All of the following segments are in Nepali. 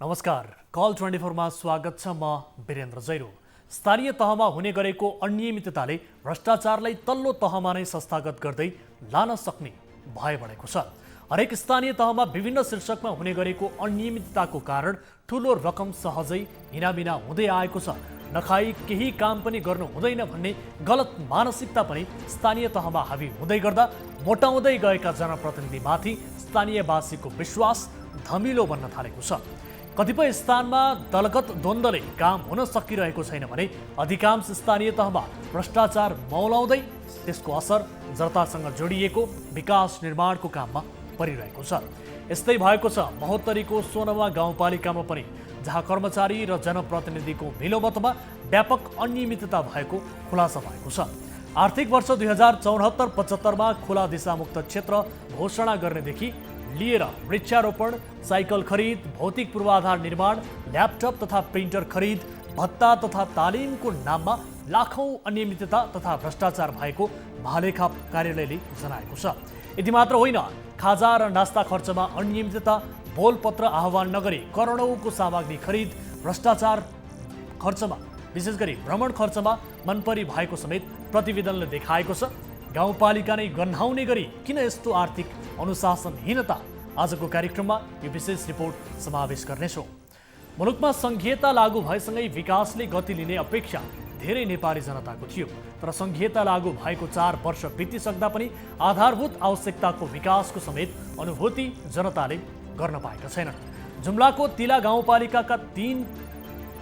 नमस्कार, कल 24 मा स्वागत छ। म वीरेन्द्र जैरो। स्थानीय तहमा हुने गरेको अनियमितताले भ्रष्टाचारलाई तल्लो तहमा नै संस्थागत गर्दै लान सक्ने भय बढेको छ। हरेक स्थानीय तहमा विभिन्न शीर्षकमा हुने गरेको अनियमितताको कारण ठूलो रकम सहजै हिनाबिना हुँदै आएको छ। नखाई केही काम पनि गर्नु हुँदैन भन्ने गलत मानसिकता पनि स्थानीय तहमा हावी हुँदै गर्दा मोटाउँदै गएका जनप्रतिनिधिमाथि स्थानीयवासीको विश्वास धमिलो बन्न थालेको छ। कतिपय स्थानमा दलगत द्वन्द्वले काम हुन सकिरहेको छैन भने अधिकांश स्थानीय तहमा भ्रष्टाचार मौलाउँदै त्यसको असर जनतासँग जोडिएको विकास निर्माणको काममा परिरहेको छ। यस्तै भएको छ महोत्तरीको सोनवा गाउँपालिकामा पनि, जहाँ कर्मचारी र जनप्रतिनिधिको मिलोमतमा व्यापक अनियमितता भएको खुलासा भएको छ। आर्थिक वर्ष 2074-75 मा खुला दिशामुक्त क्षेत्र घोषणा गर्नेदेखि लिएर वृक्षारोपण, साइकल खरिद, भौतिक पूर्वाधार निर्माण, ल्यापटप तथा प्रिन्टर खरिद, भत्ता तथा तालिमको नाममा लाखौं अनियमितता तथा भ्रष्टाचार भएको महालेखा कार्यालयले जनाएको छ। यति मात्र होइन, खाजा र नास्ता खर्चमा अनियमितता, बोलपत्र आह्वान नगरी करोडौंको सामग्री खरिद, भ्रष्टाचार खर्चमा विशेष गरी भ्रमण खर्चमा मनपरी भएको समेत प्रतिवेदनले देखाएको छ। गाउँपालिका नै गन्हाउने गरी किन यस्तो आर्थिक अनुशासनहीनता? आजको कार्यक्रममा यो विशेष रिपोर्ट समावेश गर्नेछौँ। मुलुकमा संघीयता लागू भएसँगै विकासले गति लिने अपेक्षा धेरै नेपाली जनताको थियो, तर संघीयता लागू भएको 4 वर्ष बितिसक्दा पनि आधारभूत आवश्यकताको विकासको समेत अनुभूति जनताले गर्न पाएका छैनन्। जुम्लाको तिला गाउँपालिकाका 3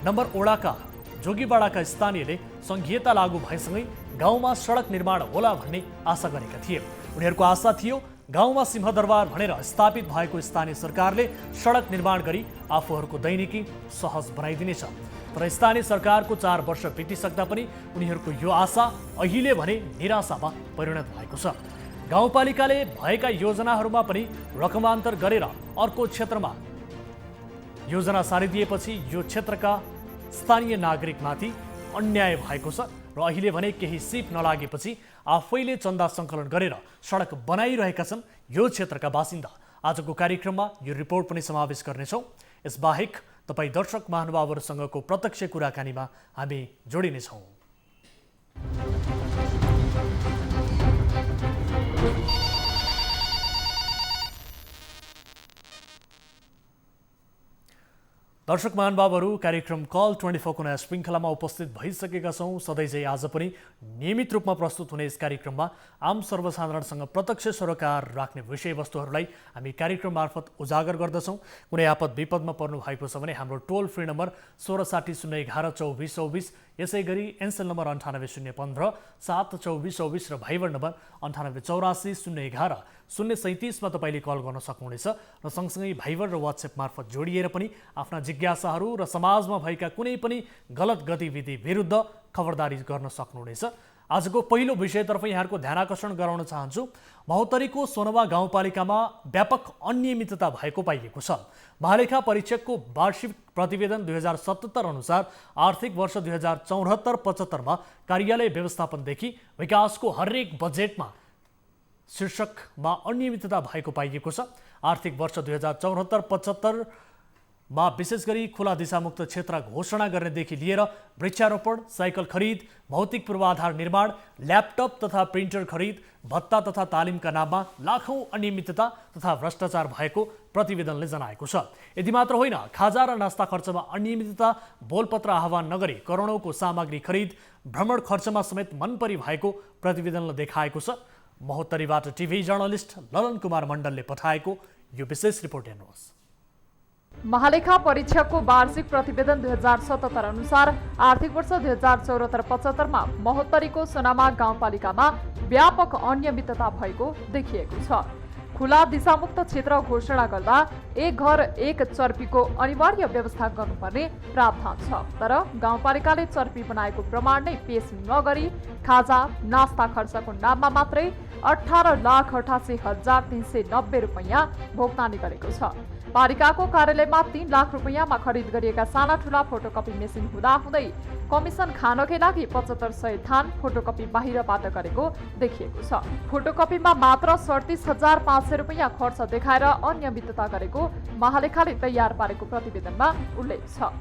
नम्बर ओडाका जोगीबाडाका स्थानीयले संघीयता लागू भएसँगै गाउँमा सडक निर्माण होला भन्ने आशा गरेका थिए। उनीहरूको आशा थियो गाउँमा सिंहदरबार भनेर स्थापित भएको स्थानीय सरकारले सडक निर्माण गरी आफूहरूको दैनिकी सहज बनाइदिनेछ। तर स्थानीय सरकारको 4 वर्ष बितिसक्दा पनि उनीहरूको यो आशा अहिले भने निराशामा परिणत भएको छ। गाउँपालिकाले भएका योजनाहरूमा पनि रकमान्तर गरेर अर्को क्षेत्रमा योजना सारिदिएपछि यो क्षेत्रका स्थानीय नागरिकमाथि अन्याय भएको छ र अहिले भने केही सिप नलागेपछि आफैले चन्दा सङ्कलन गरेर सडक बनाइरहेका छन् यो क्षेत्रका बासिन्दा। आजको कार्यक्रममा यो रिपोर्ट पनि समावेश गर्नेछौँ। यसबाहेक तपाईँ दर्शक महानुभावहरूसँगको प्रत्यक्ष कुराकानीमा हामी जोडिनेछौँ। दर्शक महानुभावहरू, कार्यक्रम कल 24 को नयाँ श्रृङ्खलामा उपस्थित भइसकेका छौँ। सधैँझै आज पनि नियमित रूपमा प्रस्तुत हुने यस कार्यक्रममा आम सर्वसाधारणसँग प्रत्यक्ष सरोकार राख्ने विषयवस्तुहरूलाई हामी कार्यक्रम मार्फत उजागर गर्दछौँ। कुनै आपद विपदमा पर्नु भएको छ भने हाम्रो टोल फ्री नम्बर 1660 011 2424, यसै गरी एनसेल नम्बर 98 015 7 24 24 र भाइबर नम्बर 98 84 011 037 मा तपाईँले कल गर्न सक्नुहुनेछ र सँगसँगै भाइबर र वाट्सएप मार्फत जोडिएर पनि आफ्ना जिज्ञासाहरू र समाजमा भएका कुनै पनि गलत गतिविधि विरुद्ध खबरदारी गर्न सक्नुहुनेछ। आजको पहिलो विषयतर्फ यहाँहरूको ध्यान आकर्षण गराउन चाहन्छु। महोत्तरीको सोनवा गाउँपालिकामा व्यापक अनियमितता भएको पाइएको छ। महालेखा परीक्षकको वार्षिक प्रतिवेदन 2077 अनुसार आर्थिक वर्ष 2074-75 मा कार्यालय व्यवस्थापनदेखि विकासको हरेक बजेटमा शीर्षकमा अनियमितता भएको पाइएको छ। आर्थिक वर्ष 2074-75 मा विशेष गरी खुला दिशामुक्त क्षेत्र घोषणा गर्नेदेखि लिएर वृक्षारोपण, साइकल खरिद, भौतिक पूर्वाधार निर्माण, ल्यापटप तथा प्रिन्टर खरिद, भत्ता तथा तालिमका नाममा लाखौं अनियमितता तथा भ्रष्टाचार भएको प्रतिवेदनले जनाएको छ। यति मात्र होइन, खाजा र नास्ता खर्चमा अनियमितता, बोलपत्र आह्वान नगरी करोडौंको सामग्री खरिद, भ्रमण खर्चमा समेत मनपरी भएको प्रतिवेदनले देखाएको छ। महोत्तरीबाट टिभी जर्नलिस्ट ललन कुमार मण्डलले पठाएको यो विशेष रिपोर्ट हेर्नुहोस्। महालेखा परीक्षकको वार्षिक प्रतिवेदन 2077 अनुसार आर्थिक वर्ष 2074-75 मा महोत्तरीको सोनामा गाउँपालिकामा व्यापक अनियमितता भएको देखिएको छ। खुला दिशामुक्त क्षेत्र घोषणा गर्दा एक घर एक चर्पीको अनिवार्य व्यवस्था गर्नुपर्ने प्रावधान छ, तर गाउँपालिकाले चर्पी बनाएको प्रमाण नै पेश नगरी खाजा नास्ता खर्चको नाममा मात्रै 18,88,390 रुपैयाँ भुक्तानी गरेको छ। पालिकाको कार्यालयमा 3 लाख रुपैयाँमा खरिद गरिएका साना ठुला फोटोकपी मेसिन हुँदाहुँदै कमिसन खानकै लागि 7500 थान फोटोकपी बाहिरबाट गरेको देखिएको छ। फोटोकपीमा मात्र 37,500 रुपैयाँ खर्च देखाएर अनियमितता गरेको महालेखाले तयार पारेको प्रतिवेदनमा उल्लेख छ।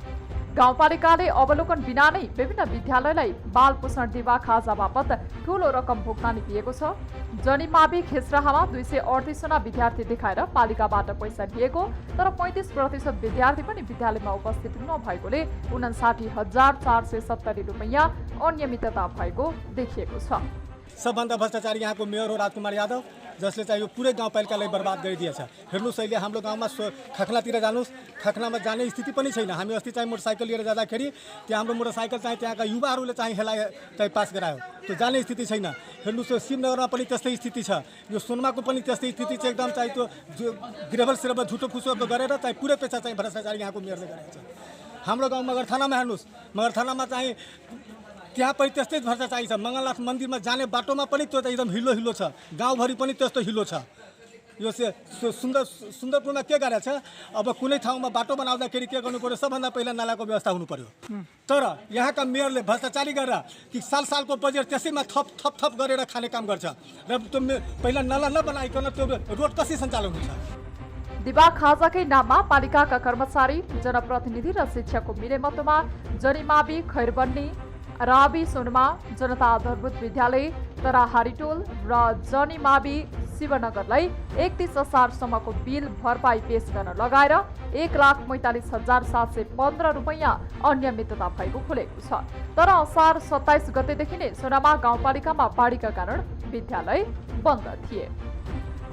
गाउँपालिकाले अवलोकन बिना नै विभिन्न विद्यालयलाई बाल पोषण दिवा खाजा बापत ठूलो रकम भुक्तानी दिएको छ। जनीमावि खेसराहामा 238 जना विद्यार्थी देखाएर पालिकाबाट पैसा लिएको, तर 35% विद्यार्थी पनि विद्यालयमा उपस्थित नभएकोले 59,470 रुपैयाँ अनियमितता भएको देखिएको छ। सबभन्दा भ्रष्टाचारी यहाँको मेयर हो राजकुमार यादव, जसले चाहिँ यो पुरै गाउँपालिकालाई बर्बाद गरिदिएछ। हेर्नुहोस् अहिले हाम्रो गाउँमा खखनातिर जानुहोस्, खखनामा जाने स्थिति पनि छैन। हामी अस्ति चाहिँ मोटरसाइकल लिएर जाँदाखेरि त्यहाँ हाम्रो मोटरसाइकल चाहिँ त्यहाँका युवाहरूले चाहिँ हेलाइ चाहिँ पास गरायो, त्यो जाने स्थिति छैन। हेर्नुहोस् यो शिवनगरमा पनि त्यस्तै स्थिति छ, यो सोनमाको पनि त्यस्तै स्थिति छ। एकदम चाहिँ त्यो ग्रेभल सेरेभल झुटो फुसो गरेर चाहिँ पुरै पैसा चाहिँ भ्रष्टाचारी यहाँको मेयरले गरेको छ। हाम्रो गाउँ मगर थानामा हेर्नुहोस्, मगर थानामा चाहिँ त्यहाँ पनि त्यस्तै भ्रष्टाचारी छ। मङ्गलनाथ मन्दिरमा जाने बाटोमा पनि त्यो एकदम हिलो छ, गाउँभरि पनि त्यस्तो हिलो छ। यो सुन्दरपुरमा के गरेको छ, अब कुनै ठाउँमा बाटो बनाउँदाखेरि के गर्नु पर्यो, सबभन्दा पहिला नालाको व्यवस्था हुनु पर्यो। तर यहाँका मेयरले भ्रष्टाचारी गरेर कि सालको बजेट त्यसैमा थप गरेर खाने काम गर्छ र त्यो पहिला नाला नबनाइकन त्यो रोड कसरी सञ्चालन हुन्छ। दिवा खाजाकै नाममा पालिकाका कर्मचारी, जनप्रतिनिधि र शिक्षकको मिलेमतोमा जनीमावि खैरबन्नी, राबी सोनमा जनता आधारभूत विद्यालय, तराहारीटोल र जनीमावि शिवनगरलाई 31 असारसम्मको बिल भरपाई पेश गर्न लगाएर 1,45,715 रुपैयाँ अनियमितता भएको खुलेको छ। तर असार 27 गतेदेखि नै सोनामा गाउँपालिकामा बाढीका कारण विद्यालय बन्द थिए।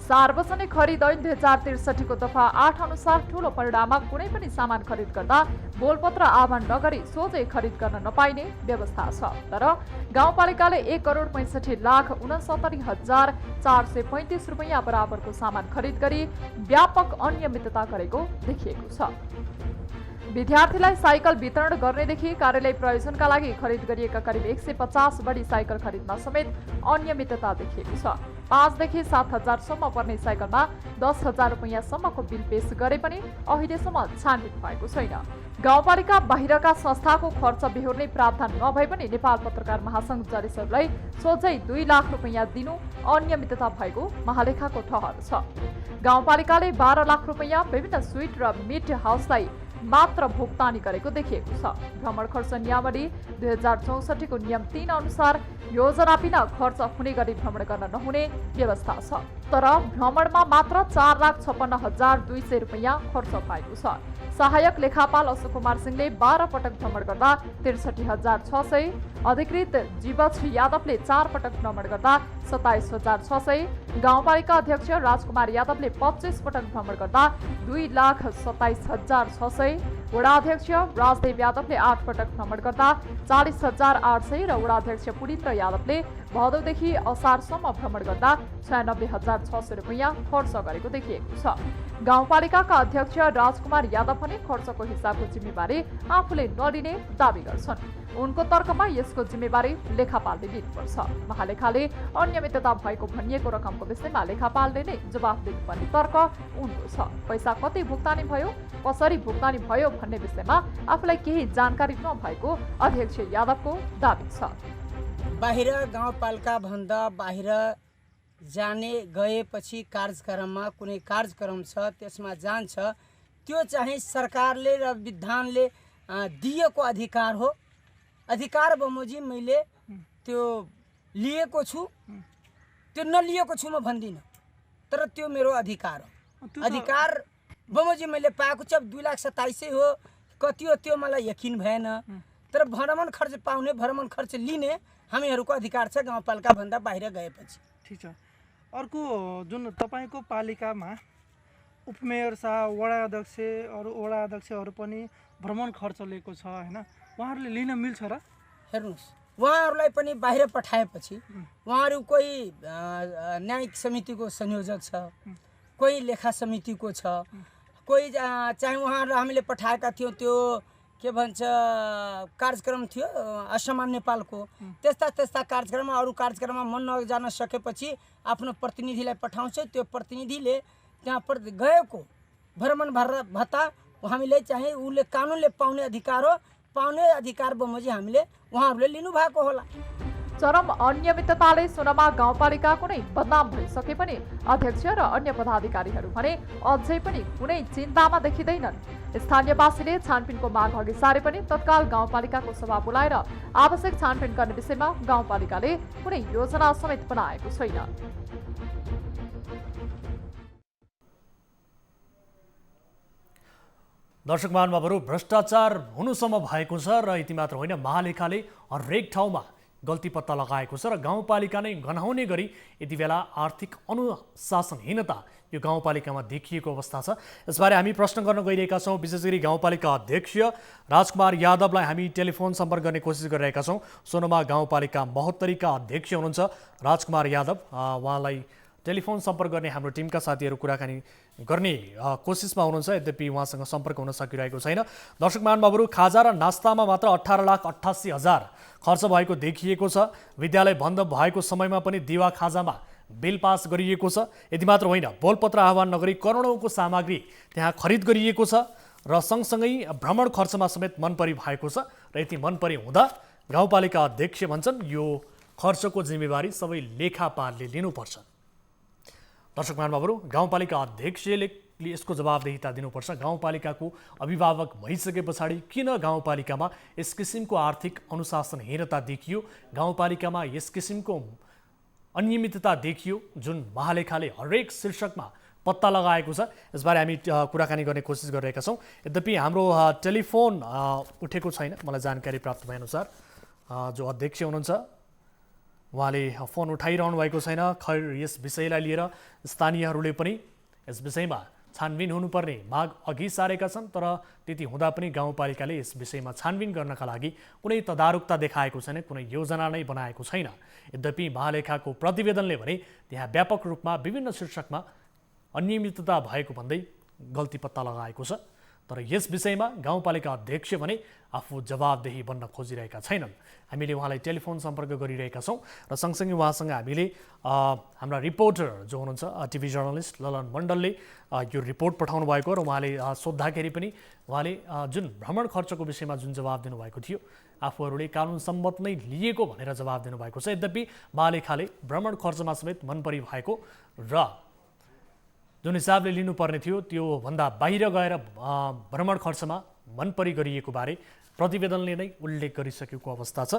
सार्वजनिक खरिद ऐन 2063 को दफा 8 अनुसार ठूलो परिणाममा कुनै पनि सामान खरिद गर्दा बोलपत्र आह्वान नगरी सोझै खरिद गर्न नपाइने व्यवस्था छ। तर गाउँपालिकाले 1,65,69,435 रुपैयाँ बराबरको सामान खरिद गरी व्यापक अनियमितता गरेको देखिएको छ। विद्यार्थीलाई साइकल वितरण गर्नेदेखि कार्यालय प्रयोजनका लागि खरिद गरिएका करिब 150 बढी साइकल खरिदमा समेत अनियमितता देखिएको छ। 5 देखि 7,000 सम्म पर्ने साइकलमा 10,000 रुपैयाँसम्मको बिल पेश गरे पनि अहिलेसम्म छानबिन भएको छैन। गाउँपालिका बाहिरका संस्थाको खर्च बेहोर्ने प्रावधान नभए पनि नेपाल पत्रकार महासंघ जरेसहरूलाई सोझै 2 लाख रुपैयाँ दिनु अनियमितता भएको महालेखाको ठहर छ। गाउँपालिकाले 12 लाख रुपैयाँ विभिन्न स्विट र मिट हाउसलाई मात्र भुक्तानी गरेको देखिएको छ। भ्रमण खर्च नियमावली 2064 को नियम 3 अनुसार योजना बिना खर्च हुने गरी भ्रमण गर्न नहुने व्यवस्था छ। तर भ्रमणमा मात्र 4,56,200 रुपैयाँ खर्च भएको छ। सहायक लेखापाल अशोक कुमार सिंहले 12 पटक भ्रमण गर्दा 63,600, अधिकृत जीवछ यादवले 4 पटक भ्रमण गर्दा 27,600, गाउँपालिका अध्यक्ष राजकुमार यादवले 25 पटक भ्रमण गर्दा 2,27,600, वडा अध्यक्ष राजदेव यादवले 8 पटक भ्रमण गर्दा 40,800 र वडाध्यक्ष पुनिन्द्र यादवले भदौदेखि असारसम्म भ्रमण गर्दा 96,600 रुपैयाँ खर्च गरेको देखिएको छ। गाउँपालिकाका अध्यक्ष राजकुमार यादव पनि खर्चको हिसाबको जिम्मेवारी आफूले नलिने दावी गर्छन्। उनको तर्कमा यसको जिम्मेवारी लेखापालले लिनुपर्छ। महालेखाले अनियमितता भएको भनिएको रकमको विषयमा लेखापालले नै जवाफ दिनुपर्ने तर्क उनको छ। पैसा कति भुक्तानी भयो, कसरी भुक्तानी भयो भन्ने विषयमा आफूलाई केही जानकारी नभएको अध्यक्ष यादवको दावी छ। बाहिर गाउँपालिका भन्दा बाहिर जाने गएपछि कार्यक्रममा कुनै कार्यक्रम छ त्यसमा जान्छ, त्यो चाहिँ सरकारले र विधानले दिएको अधिकार हो। अधिकार बमोजिम मैले त्यो लिएको छु, त्यो नलिएको छु म भन्दिनँ, तर त्यो मेरो अधिकार हो। अधिकार बमोजिम मैले पाएको छु। 2,27,000 हो, कति हो त्यो मलाई यकिन भएन, तर भ्रमण खर्च पाउने, भ्रमण खर्च लिने हामीहरूको अधिकार छ गाउँपालिका भन्दा बाहिर गएपछि। ठिक छ। अर्को जुन तपाईँको पालिकामा उपमेयर साहब, वडा अध्यक्षहरू पनि भ्रमण खर्च लिएको छ हैन, उहाँहरूले लिन मिल्छ र? हेर्नुहोस्, उहाँहरूलाई पनि बाहिर पठाएपछि उहाँहरू कोही न्यायिक समितिको संयोजक छ, कोही लेखा समितिको छ, कोही चाहिँ उहाँहरू हामीले पठाएका थियौँ त्यो के भन्छ कार्यक्रम थियो असमान नेपालको, त्यस्ता कार्यक्रममा अरू कार्यक्रममा मन नजान सकेपछि आफ्नो प्रतिनिधिलाई पठाउँछ। त्यो प्रतिनिधिले त्यहाँ गएको भ्रमण भत्ता हामीले चाहिँ उसले कानुनले पाउने अधिकार हो, पाउने अधिकार बमोजिम हामीले उहाँहरूले लिनुभएको होला। चरम अनियमितताले सुनमा गाउँपालिका कुनै बदनाम भइसके पनि अध्यक्ष र अन्य पदाधिकारीहरू भने अझै पनि कुनै चिन्तामा देखिँदैनन्। स्थानीयवासीले छानबिनको माग अघि सारे पनि तत्काल गाउँपालिकाको सभा बोलाएर आवश्यक छानबिन गर्ने विषयमा गाउँपालिकाले कुनै योजना समेत बनाएको छैन। दर्शक महानुभावहरू, भ्रष्टाचार हुनुसम्म भएको छ र यति मात्र होइन, महालेखाले हरेक ठाउँमा गल्ती पत्ता लगाएको छ र गाउँपालिका नै गनाउने गरी यति बेला आर्थिक अनुशासनहीनता यो गाउँपालिकामा देखिएको अवस्था छ। यसबारे हामी प्रश्न गर्न गइरहेका छौँ। विशेष गरी गाउँपालिका अध्यक्ष राजकुमार यादवलाई हामी टेलिफोन सम्पर्क गर्ने कोसिस गरिरहेका छौँ। सोनुमा गाउँपालिका महोत्तरीका अध्यक्ष हुनुहुन्छ राजकुमार यादव, उहाँलाई टेलिफोन सम्पर्क गर्ने हाम्रो टिमका साथीहरू कुराकानी गर्ने कोसिसमा हुनुहुन्छ, यद्यपि उहाँसँग सम्पर्क हुन सकिरहेको छैन। दर्शक महानुभावहरू, खाजा र नास्तामा मात्र 18,88,000 खर्च भएको देखिएको छ। विद्यालय बन्द भएको समयमा पनि दिवा खाजामा बिल पास गरिएको छ। यति मात्र होइन, बोलपत्र आह्वान नगरी करोडौँको सामग्री त्यहाँ खरिद गरिएको छ र सँगसँगै भ्रमण खर्चमा समेत मनपरी भएको छ। र यति मनपरी हुँदा गाउँपालिका अध्यक्ष भन्छन् यो खर्चको जिम्मेवारी सबै लेखापालले लिनुपर्छ। दर्शक महानुभावहरू, गाउँपालिका अध्यक्षले यसको जवाबदेहिता दिनुपर्छ। गाउँपालिकाको अभिभावक भइसके पछाडि किन गाउँपालिकामा यस किसिमको आर्थिक अनुशासनहीनता देखियो, गाउँपालिकामा यस किसिमको अनियमितता देखियो जुन महालेखाले हरेक शीर्षकमा पत्ता लगाएको छ, यसबारे हामी कुराकानी गर्ने कोसिस गरिरहेका छौँ। यद्यपि हाम्रो टेलिफोन उठेको छैन, मलाई जानकारी प्राप्त भएअनुसार जो अध्यक्ष हुनुहुन्छ उहाँले फोन उठाइरहनु भएको छैन। खैर, यस विषयलाई लिएर स्थानीयहरूले पनि यस विषयमा छानबिन हुनुपर्ने माग अघि सारेका छन्, तर त्यति हुँदा पनि गाउँपालिकाले यस विषयमा छानबिन गर्नका लागि कुनै तदारुकता देखाएको छैन, कुनै योजना नै बनाएको छैन। यद्यपि महालेखाको प्रतिवेदनले भने त्यहाँ व्यापक रूपमा विभिन्न शीर्षकमा अनियमितता भएको भन्दै गल्ती पत्ता लगाएको छ, तर यस विषयमा गाउँपालिका अध्यक्ष भने आफू जवाबदेही बन्न खोजिरहेका छैनन्। हामीले उहाँलाई टेलिफोन सम्पर्क गरिरहेका छौँ र सँगसँगै उहाँसँग हामीले हाम्रा रिपोर्टर जो हुनुहुन्छ टिभी जर्नलिस्ट ललन मण्डलले यो रिपोर्ट पठाउनु भएको र उहाँले सोद्धाखेरि पनि उहाँले जुन भ्रमण खर्चको विषयमा जुन जवाब दिनुभएको थियो आफूहरूले कानुन सम्मत नै लिएको भनेर जवाब दिनुभएको छ। यद्यपि महालेखाले भ्रमण खर्चमा समेत मनपरी भएको र जुन हिसाबले लिनुपर्ने थियो त्यो भन्दा बाहिर गएर भ्रमण खर्चमा मनपरी गरिएको बारे प्रतिवेदनले नै उल्लेख गरिसकेको अवस्था छ।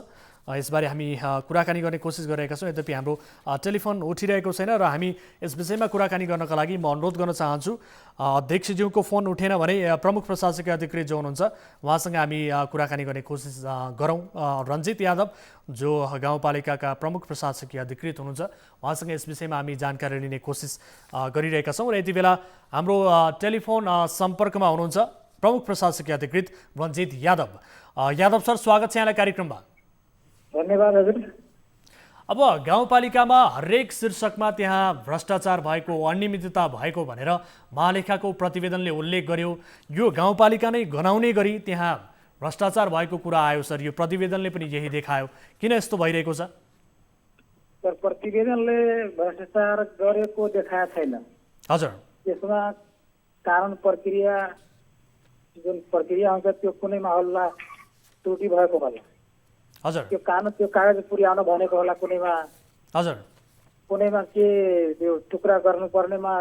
यसबारे हामी कुराकानी गर्ने कोसिस गरिरहेका छौँ, यद्यपि हाम्रो टेलिफोन उठिरहेको छैन र हामी यस विषयमा कुराकानी गर्नका लागि म अनुरोध गर्न चाहन्छु अध्यक्षज्यूको फोन उठेन भने प्रमुख प्रशासकीय अधिकृत जो हुनुहुन्छ उहाँसँग हामी कुराकानी गर्ने कोसिस गरौँ। रञ्जित यादव जो गाउँपालिकाका प्रमुख प्रशासकीय अधिकृत हुनुहुन्छ उहाँसँग यस विषयमा हामी जानकारी लिने कोसिस गरिरहेका छौँ र यति बेला हाम्रो टेलिफोन सम्पर्कमा हुनुहुन्छ प्रमुख प्रशासकीय अधिकृत रञ्जित यादव। यादव सर, स्वागत छ यहाँलाई कार्यक्रममा। धन्यवाद हजुर। अब गाउँपालिकामा हरेक शीर्षकमा त्यहाँ भ्रष्टाचार भएको, अनियमितता भएको भनेर महालेखाको प्रतिवेदनले उल्लेख गर्यो। यो गाउँपालिका नै गनाउने गरी त्यहाँ भ्रष्टाचार भएको कुरा आयो सर, यो प्रतिवेदनले पनि यही देखायो, किन यस्तो भइरहेको छ? सर, प्रतिवेदनले भ्रष्टाचार गरेको देखाएको छैन। हजुर, यसमा कारण प्रक्रिया जुन प्रक्रिया हुन्छ त्यो कुनै माहौलमा त्रुटि भएको होला। हजुर, त्यो कागज पुर्याउन भनेको होला कुनैमा। हजुर, कुनैमा के त्यो टुक्रा गर्नुपर्नेमा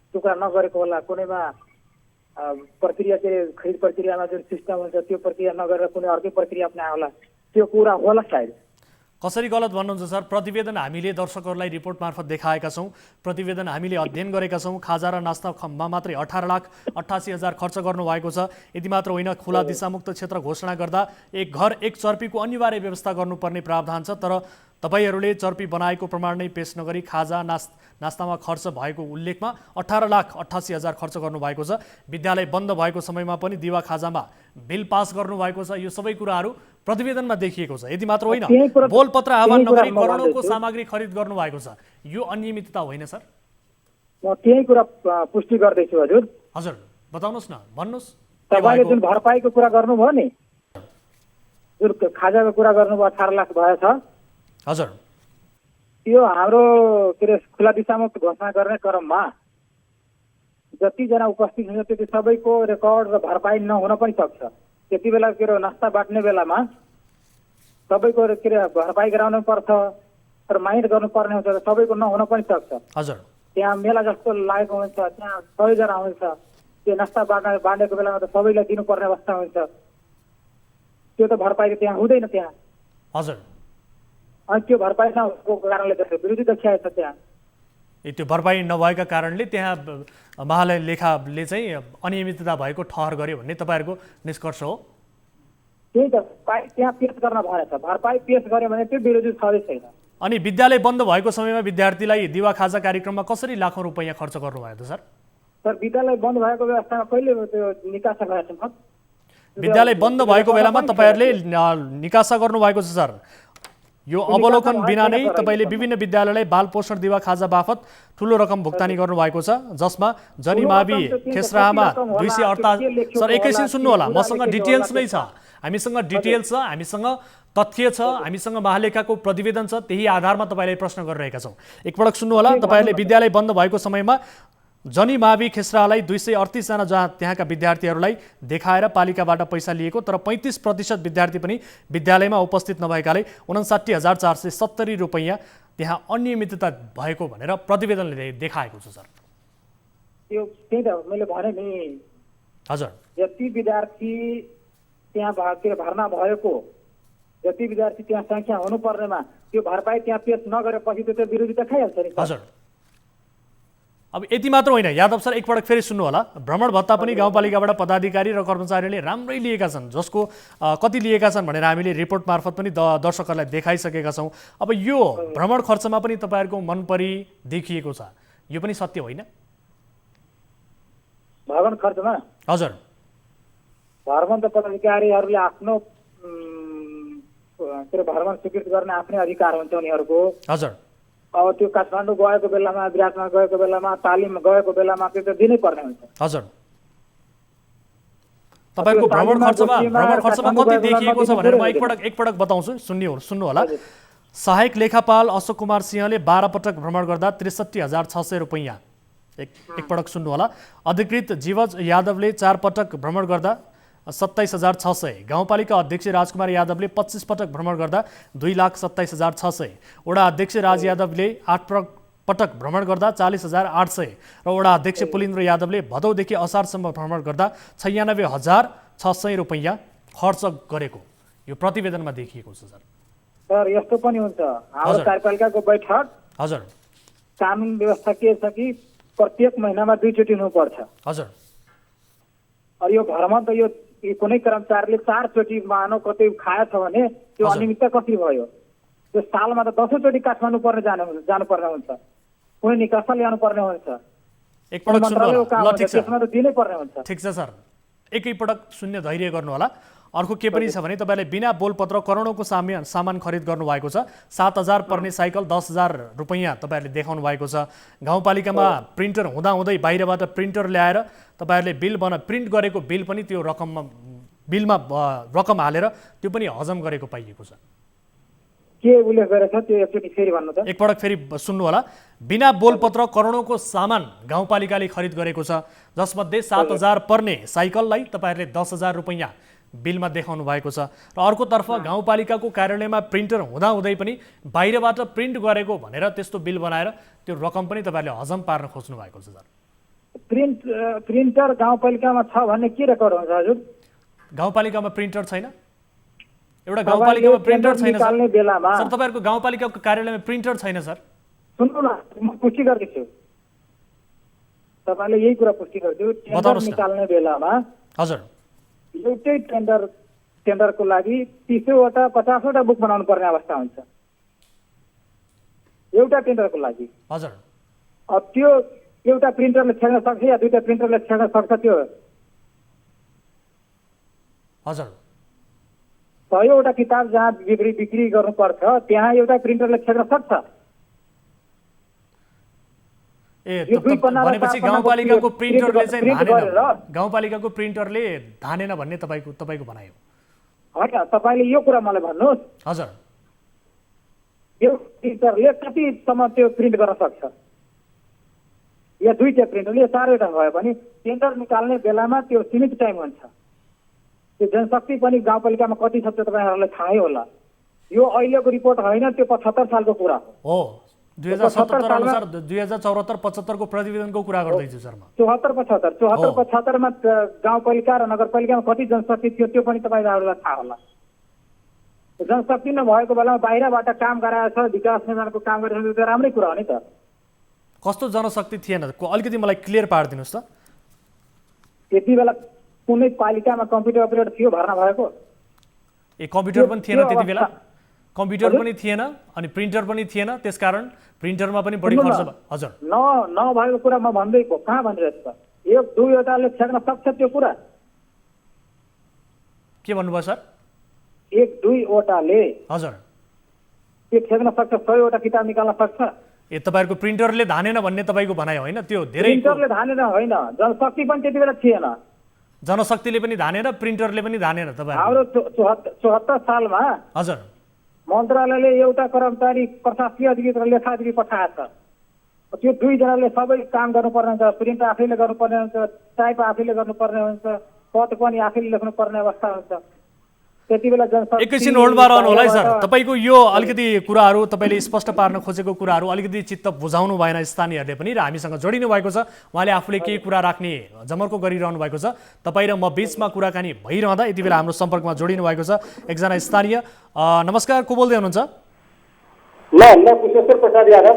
टुक्रा नगरेको होला, कुनैमा प्रक्रिया के खरिद प्रक्रियामा जुन सिस्टम हुन्छ त्यो प्रक्रिया नगरेर कुनै अर्कै प्रक्रिया अपनायो होला, त्यो कुरा होला सायद। कसरी गलत भन्नुहुन्छ सर? प्रतिवेदन हामीले दर्शकहरूलाई रिपोर्ट मार्फत देखाएका छौँ, प्रतिवेदन हामीले अध्ययन गरेका छौँ। खाजा र नास्तामा मात्रै 18,88,000 खर्च गर्नुभएको छ। यति मात्र होइन, खुला दिशामुक्त क्षेत्र घोषणा गर्दा एक घर एक चर्पीको अनिवार्य व्यवस्था गर्नुपर्ने प्रावधान छ, तर तपाईहरूले चर्पी बनाएको प्रमाण नै पेश नगरी खाजा नास्तामा खर्च भएको उल्लेखमा 18,88,000 खर्च गर्नुभएको छ। विद्यालय बन्द भएको समयमा पनि दिवा खाजामा बिल पास गर्नुभएको छ। यो सबै कुराहरू प्रतिवेदनमा देखिएको छ। यति मात्र होइन, बोलपत्र आह्वान नगरी करोडौँको सामग्री खरिद गर्नुभएको छ। यो अनियमितता होइन सर? म त्यही कुरा पुष्टि गर्दैछु हजुर। हजुर, बताउनुहोस् न, भन्नुहोस्। तपाईँले जुन भरपाईको कुरा गर्नुभयो नि, जुन खाजाको कुरा गर्नुभयो 18 लाख भएछ। हजुर, त्यो हाम्रो के अरे खुला दिशामुक्त घोषणा गर्ने क्रममा जतिजना उपस्थित हुन्छ त्यति सबैको रेकर्ड र भरपाई नहुन पनि सक्छ। त्यति बेला के अरे नास्ता बाँड्ने बेलामा सबैको के अरे भरपाई गराउनु पर्छ र माइन्ड गर्नुपर्ने हुन्छ, सबैको नहुन पनि सक्छ। हजुर त्यहाँ मेला जस्तो लागेको हुन्छ, त्यहाँ सबैजना आउँछ, त्यो नास्ता बाँडेको बेलामा त सबैलाई दिनुपर्ने अवस्था हुन्छ, त्यो त भरपाई त्यहाँ हुँदैन त्यहाँ। हजुर अनि त्यो भरपाई नभएको कारणले त्यसको विरोधी देखिएको छ त्यहाँ। त्यो भरपाई नभएका कारणले त्यहाँ महालेखाले चाहिँ अनियमितता भएको ठहर गर्यो भन्ने तपाईँहरूको निष्कर्ष हो? त्यही त भरपाई त्यहाँ पेश गर्न भएछ, भरपाई पेश गर्यो भने त्यो विरोधी छँदै छैन। अनि विद्यालय बन्द भएको समयमा विद्यार्थीलाई दिवा खाजा कार्यक्रममा कसरी लाखौँ रुपैयाँ खर्च गर्नुभयो त सर? सर विद्यालय बन्द भएको व्यवस्थामा कहिले त्यो निकासा भएको छ? विद्यालय बन्द भएको बेलामा तपाईँहरूले निकासा गर्नुभएको छ सर। यो अवलोकन बिना नै तपाईँले विभिन्न विद्यालयलाई बाल पोषण दिवा खाजा बापत ठुलो रकम भुक्तानी गर्नुभएको छ, जसमा जनी मावि खेसरामा 248। सर एकैछिन सुन्नु होला, मसँग डिटेल्स नै छ, हामीसँग डिटेल्स छ, हामीसँग तथ्य छ, हामीसँग महालेखाको प्रतिवेदन छ, त्यही आधारमा तपाईँलाई प्रश्न गरिरहेका छौँ। एकपटक सुन्नु होला, तपाईँहरूले विद्यालय बन्द भएको समयमा जनी मावि खेसरालाई 238 जना त्यहाँका विद्यार्थीहरूलाई देखाएर पालिकाबाट पैसा लिएको, तर 35% विद्यार्थी पनि विद्यालयमा उपस्थित नभएकाले 59,470 रुपैयाँ त्यहाँ अनियमितता भएको भनेर प्रतिवेदनले देखाएको छ सर। त्यो त्यही त मैले भने नि, हजुर जति विद्यार्थी त्यहाँ भर्ना भएको, जति विद्यार्थी त्यहाँ संख्या हुनुपर्नेमा त्यो भरपाई त्यहाँ पेश नगरेपछि त्यो विरोधी देखाइहाल्छ नि। हजुर अब यति मात्र होइन यादव सर, एकपटक फेरि सुन्नु होला, भ्रमण भत्ता पनि गाउँपालिकाबाट पदाधिकारी र कर्मचारीले राम्रै लिएका छन्, जसको कति लिएका छन् भनेर हामीले रिपोर्ट मार्फत पनि दर्शकहरूलाई देखाइसकेका छौँ। अब यो भ्रमण खर्चमा पनि तपाईँहरूको मनपरी देखिएको छ, यो पनि सत्य होइन? भ्रमण खर्चमा हजुर भ्रमण त पदाधिकारीहरूले आफ्नो भ्रमण स्वीकृत गर्ने आफ्नै अधिकार हुन्छ उनीहरूको। हजुर अब त्यो काठमाडौँ गएको बेलामा, विराटमा गएको बेलामा, तालिम गएको बेलामा त्यो त दिनै पर्ने हुन्छ। हजुर तपाईँको भ्रमण खर्चमा कति देखिएको छ भनेर म एकपटक बताउँछु, सुन्नु होला। सहायक लेखापाल अशोक कुमार सिंहले 12 पटक भ्रमण गर्दा 63,600 रुपैयाँ। एकपटक सुन्नु होला। अधिकृत जीवज यादवले 4 पटक भ्रमण गर्दा 27,600। गाउँपालिका अध्यक्ष राजकुमार यादवले 25 पटक भ्रमण गर्दा 2,27,600। वडा अध्यक्ष राज यादवले 8 पटक भ्रमण गर्दा 40,800 र वडा अध्यक्ष पुलिन्द्र यादवले भदौदेखि असारसम्म भ्रमण गर्दा 96,600 रुपैयाँ खर्च गरेको यो प्रतिवेदनमा देखिएको छ सर। सर यस्तो पनि हुन्छ, हाम्रो कार्यपालिकाको बैठक हजुर कानुन व्यवस्था के छ कि प्रत्येक महिनामा 2 चोटि हुनुपर्छ। हजुर अब यो भ्रमण त यो कुनै कर्मचारीले 4 चोटि मानव कतै खाएछ भने त्यो अनियमितता कसरी भयो? त्यो सालमा त 10 चोटि काठमाडौँ जानुपर्ने हुन्छ, कुनै निकासा ल्याउनु पर्ने हुन्छ, एकपटक सुन्नु होला। ल ठिक छ, त्यसमा त दिनै पर्ने हुन्छ। ठिक छ सर, एकैपटक सुन्ने धैर्य गर्नु होला। अर्को के पनि छ भने तपाईँले बिना बोलपत्र करोडौँको सामान खरिद गर्नुभएको छ। 7,000 पर्ने साइकल 10,000 रुपैयाँ तपाईँहरूले देखाउनु भएको छ। गाउँपालिकामा प्रिन्टर हुँदाहुँदै बाहिरबाट प्रिन्टर ल्याएर तपाईँहरूले प्रिन्ट गरेको बिल पनि त्यो बिलमा रकम हालेर त्यो पनि हजम गरेको पाइएको छ। के उल्लेख गरेछ त्यो एकचोटि फेरि भन्नु त? एकपटक फेरि सुन्नु होला। बिना बोलपत्र करोडौँको सामान गाउँपालिकाले खरिद गरेको छ, जसमध्ये 7,000 पर्ने साइकललाई तपाईँहरूले 10,000 रुपैयाँ बिलमा देखाउनु भएको छ। र अर्कोतर्फ गाउँपालिकाको कार्यालयमा प्रिन्टर हुँदाहुँदै पनि बाहिरबाट प्रिन्ट गरेको भनेर त्यस्तो बिल बनाएर त्यो रकम पनि तपाईँहरूले हजम पार्न खोज्नु भएको छ सर। प्रिन्टर गाउँपालिकामा छ भन्ने के रेकर्ड हुन्छ हजुर? गाउँपालिकामा प्रिन्टर छैन? एउटा गाउँपालिकामा प्रिन्टर छैन सर? तपाईँहरूको गाउँपालिकाको कार्यालयमा प्रिन्टर छैन सर? सुन्नु न, म पुष्टि गर्दैछु, तपाईँले यही कुरा पुष्टि गरिदियो। टेन्डर निकाल्ने बेलामा हजुर एउटै टेन्डरको लागि 30वटा 50वटा बुक बनाउनु पर्ने अवस्था हुन्छ एउटा टेन्डरको लागि। हजुर अब त्यो एउटा प्रिन्टरले छेड्न सक्छ या दुईटा प्रिन्टरले छेड्न सक्छ? त्यो हजुर 100वटा किताब जहाँ बिक्री गर्नुपर्छ त्यहाँ एउटा प्रिन्टरले छेड्न सक्छ? भनेपछि गाउँपालिकाको प्रिन्टरले चाहिँ धानेन, गाउँपालिकाको प्रिन्टरले धानेन भन्ने तपाईँको भनाइ हो? होइन, तपाईँले यो कुरा मलाई भन्नुहोस्। हजुर यो प्रिन्टरले कतिसम्म त्यो प्रिन्ट गर्न सक्छ? या 2टा प्रिन्टरले या 4वटा भए पनि टेन्डर निकाल्ने बेलामा त्यो सीमित टाइम हुन्छ। त्यो जनशक्ति पनि गाउँपालिकामा कति छ त्यो तपाईँहरूलाई थाहै होला। यो अहिलेको रिपोर्ट होइन, त्यो 75 सालको कुरा हो। 2077 अनुसार 2074-75 को प्रतिवेदनको कुरा गर्दैछु सर म। 74-75 मा गाउँपालिका र नगरपालिकामा कति जनशक्ति थियो त्यो पनि तपाईँहरूलाई थाहा होला। जनशक्ति नभएको बेलामा बाहिरबाट काम गराएछ, विकास निर्माणको काम गरेछ, त्यो राम्रै कुरा हो नि त। कस्तो जनशक्ति थिएन अलिकति मलाई क्लियर पारिदिनुहोस् त। त्यति बेला कुनै पालिकामा कम्प्युटर अपरेटर थियो भर्ना भएको? कम्प्युटर पनि थिएन त्यति बेला, कम्प्युटर पनि थिएन अनि प्रिन्टर पनि थिएन, त्यसकारण प्रिन्टरमा पनि बढी खर्च भयो। हजुर, नभएको कुरा म भन्दै कहाँ भनिरहेको छ? 1-2वटाले छेक्न सक्छ त्यो कुरा? के भन्नुभयो सर? 1-2वटाले हजुर त्यो छेक्न सक्छ? 100वटा किताब निकाल्न सक्छ? तपाईँहरूको प्रिन्टरले धानेन भन्ने तपाईँको भनाइ होइन? त्यो धेरै प्रिन्टरले धानेन होइन, जनशक्ति पनि त्यति बेला थिएन। जनशक्तिले पनि धानेन, प्रिन्टरले पनि धानेन। तपाईँ हाम्रो 74 सालमा हजुर मन्त्रालयले एउटा कर्मचारी प्रशासकीय अधिकृत र लेखा अधिकृत पठाएछ। त्यो 2जनाले सबै काम गर्नुपर्ने हुन्छ, प्रिन्ट आफैले गर्नुपर्ने हुन्छ, टाइप आफैले गर्नुपर्ने हुन्छ, पद पनि आफैले लेख्नुपर्ने अवस्था हुन्छ। त्यति बेला जनशक्ति एकैछिन होल्डमा रहनु होला है सर। तपाईँको यो अलिकति कुराहरू तपाईँले स्पष्ट पार्न खोजेको कुराहरू अलिकति चित्त बुझाउनु भएन स्थानीयहरूले पनि, र हामीसँग जोडिनु भएको छ। उहाँले आफूले केही कुरा राख्ने जमर्को गरिरहनु भएको छ। तपाईँ र म बीचमा कुराकानी भइरहँदा यति बेला हाम्रो सम्पर्कमा जोडिनु भएको छ एकजना स्थानीय। नमस्कार, को बोल्दै हुनुहुन्छ? म कुशेश्वर प्रसाद यादव।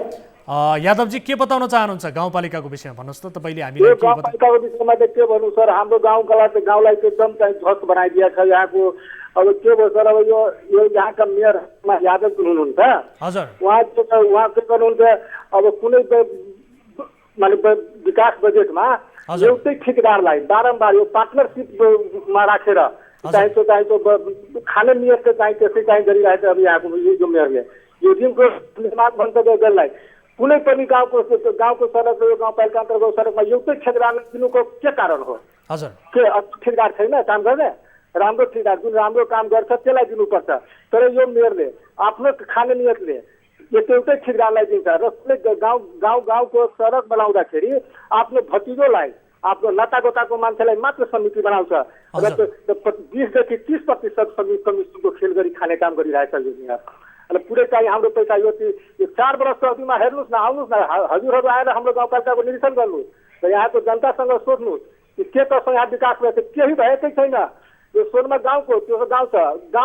यादवजी, के बताउन चाहनुहुन्छ गाउँपालिकाको विषयमा भन्नुहोस् त। तपाईँले हामीलाई गाउँपालिकाको विषयमा त के भन्नु सर, हाम्रो गाउँलाई त एकदम चाहिँ ध्वस्त बनाइदिएको छ यहाँको। अब के भयो सर, अब यो यहाँका मेयर यादव हुनुहुन्छ, हजुर उहाँ के गर्नुहुन्छ, अब कुनै माने विकास बजेटमा एउटै ठेकेदारलाई बारम्बार यो पार्टनरसिपमा राखेर चाहिँ खाने मेयरको चाहिँ त्यसै चाहिँ गरिरहेको छ। अब यहाँको यो मेयरले यो दिनको निर्माण भन्छ गर्नलाई कुनै पनि गाउँको सडक र गाउँपालिका अन्तर्गत सडकमा एउटै ठेकेदारलाई दिनुको के कारण हो? हजुर, के ठेकेदार छैन काम गर्ने? राम्रो ठेकेदार जुन राम्रो काम गर्छ त्यसलाई दिनुपर्छ। तर यो मेयरले आफ्नो खाने नियतले एउटै ठेकेदारलाई दिन्छ र कुनै गाउँको सडक बनाउँदाखेरि आफ्नो भतिजोलाई, आफ्नो नातागोताको मान्छेलाई मात्र समिति बनाउँछ र 20देखि 30% कमिसनको खेल गरी खाने काम गरिरहेछ यो मेयर। अनि पुरै चाहिँ हाम्रो पैसा यो 4 वर्षको अवधिमा हेर्नुहोस् न, आउनुहोस् न, हजुरहरू आएर हाम्रो गाउँपालिकाको निरीक्षण गर्नुहोस् र यहाँको जनतासँग सोध्नुहोस् कि के कसो यहाँ विकास भएको छ। केही भएकै छैन। यो सोनमा गाउँको त्यो गाउँ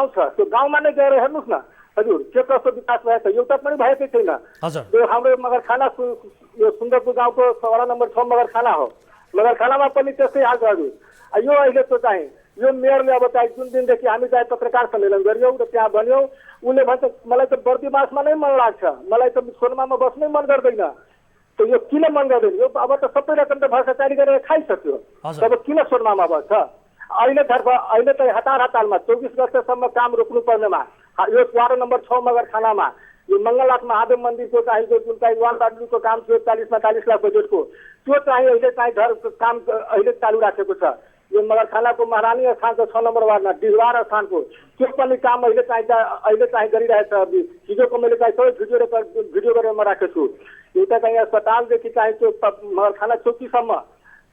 छ, त्यो गाउँमा नै गएर हेर्नुहोस् न हजुर, के कस्तो विकास भएको छ, एउटा पनि भएकै छैन। त्यो हाम्रो मगरखाना यो सुन्दरपुर गाउँको वडा नम्बर 6 मगरखाना हो, मगरखानामा पनि त्यस्तै हाल छ हजुर। यो अहिले त चाहिँ यो मेयरले अब चाहिँ जुन दिनदेखि हामी चाहिँ पत्रकार सम्मेलन गरियौँ र त्यहाँ भन्यौँ, उसले भन्छ मलाई त बर्दिवासमा नै मन लाग्छ, मलाई त सोनमामा बस्नै मन गर्दैन। त यो किन मन गर्दैन? यो अब त सबै रकम त भ्रष्टाचारी गरेर खाइसक्यो, अब किन सोनमामा बस्छ? अहिले त हतारमा 24 गतेसम्म काम रोक्नु पर्नेमा यो वार्ड नम्बर 6 मगरखानामा यो मङ्गलनाथ महादेव मन्दिरको चाहिँ जुन चाहिँ वाल बाटुको काम थियो 40-45 लाख बजेटको, त्यो चाहिँ अहिले चाहिँ काम अहिले चालु राखेको छ। यो मगरखानाको महारानी स्थान छ 6 नम्बर वार्डमा, डिहवार स्थानको त्यो पनि काम अहिले चाहिँ गरिरहेछ। हिजोको मैले चाहिँ सबै भिडियो गरेर म राखेको छु। एउटा चाहिँ अस्पतालदेखि चाहिँ त्यो मगरखाना चौकीसम्म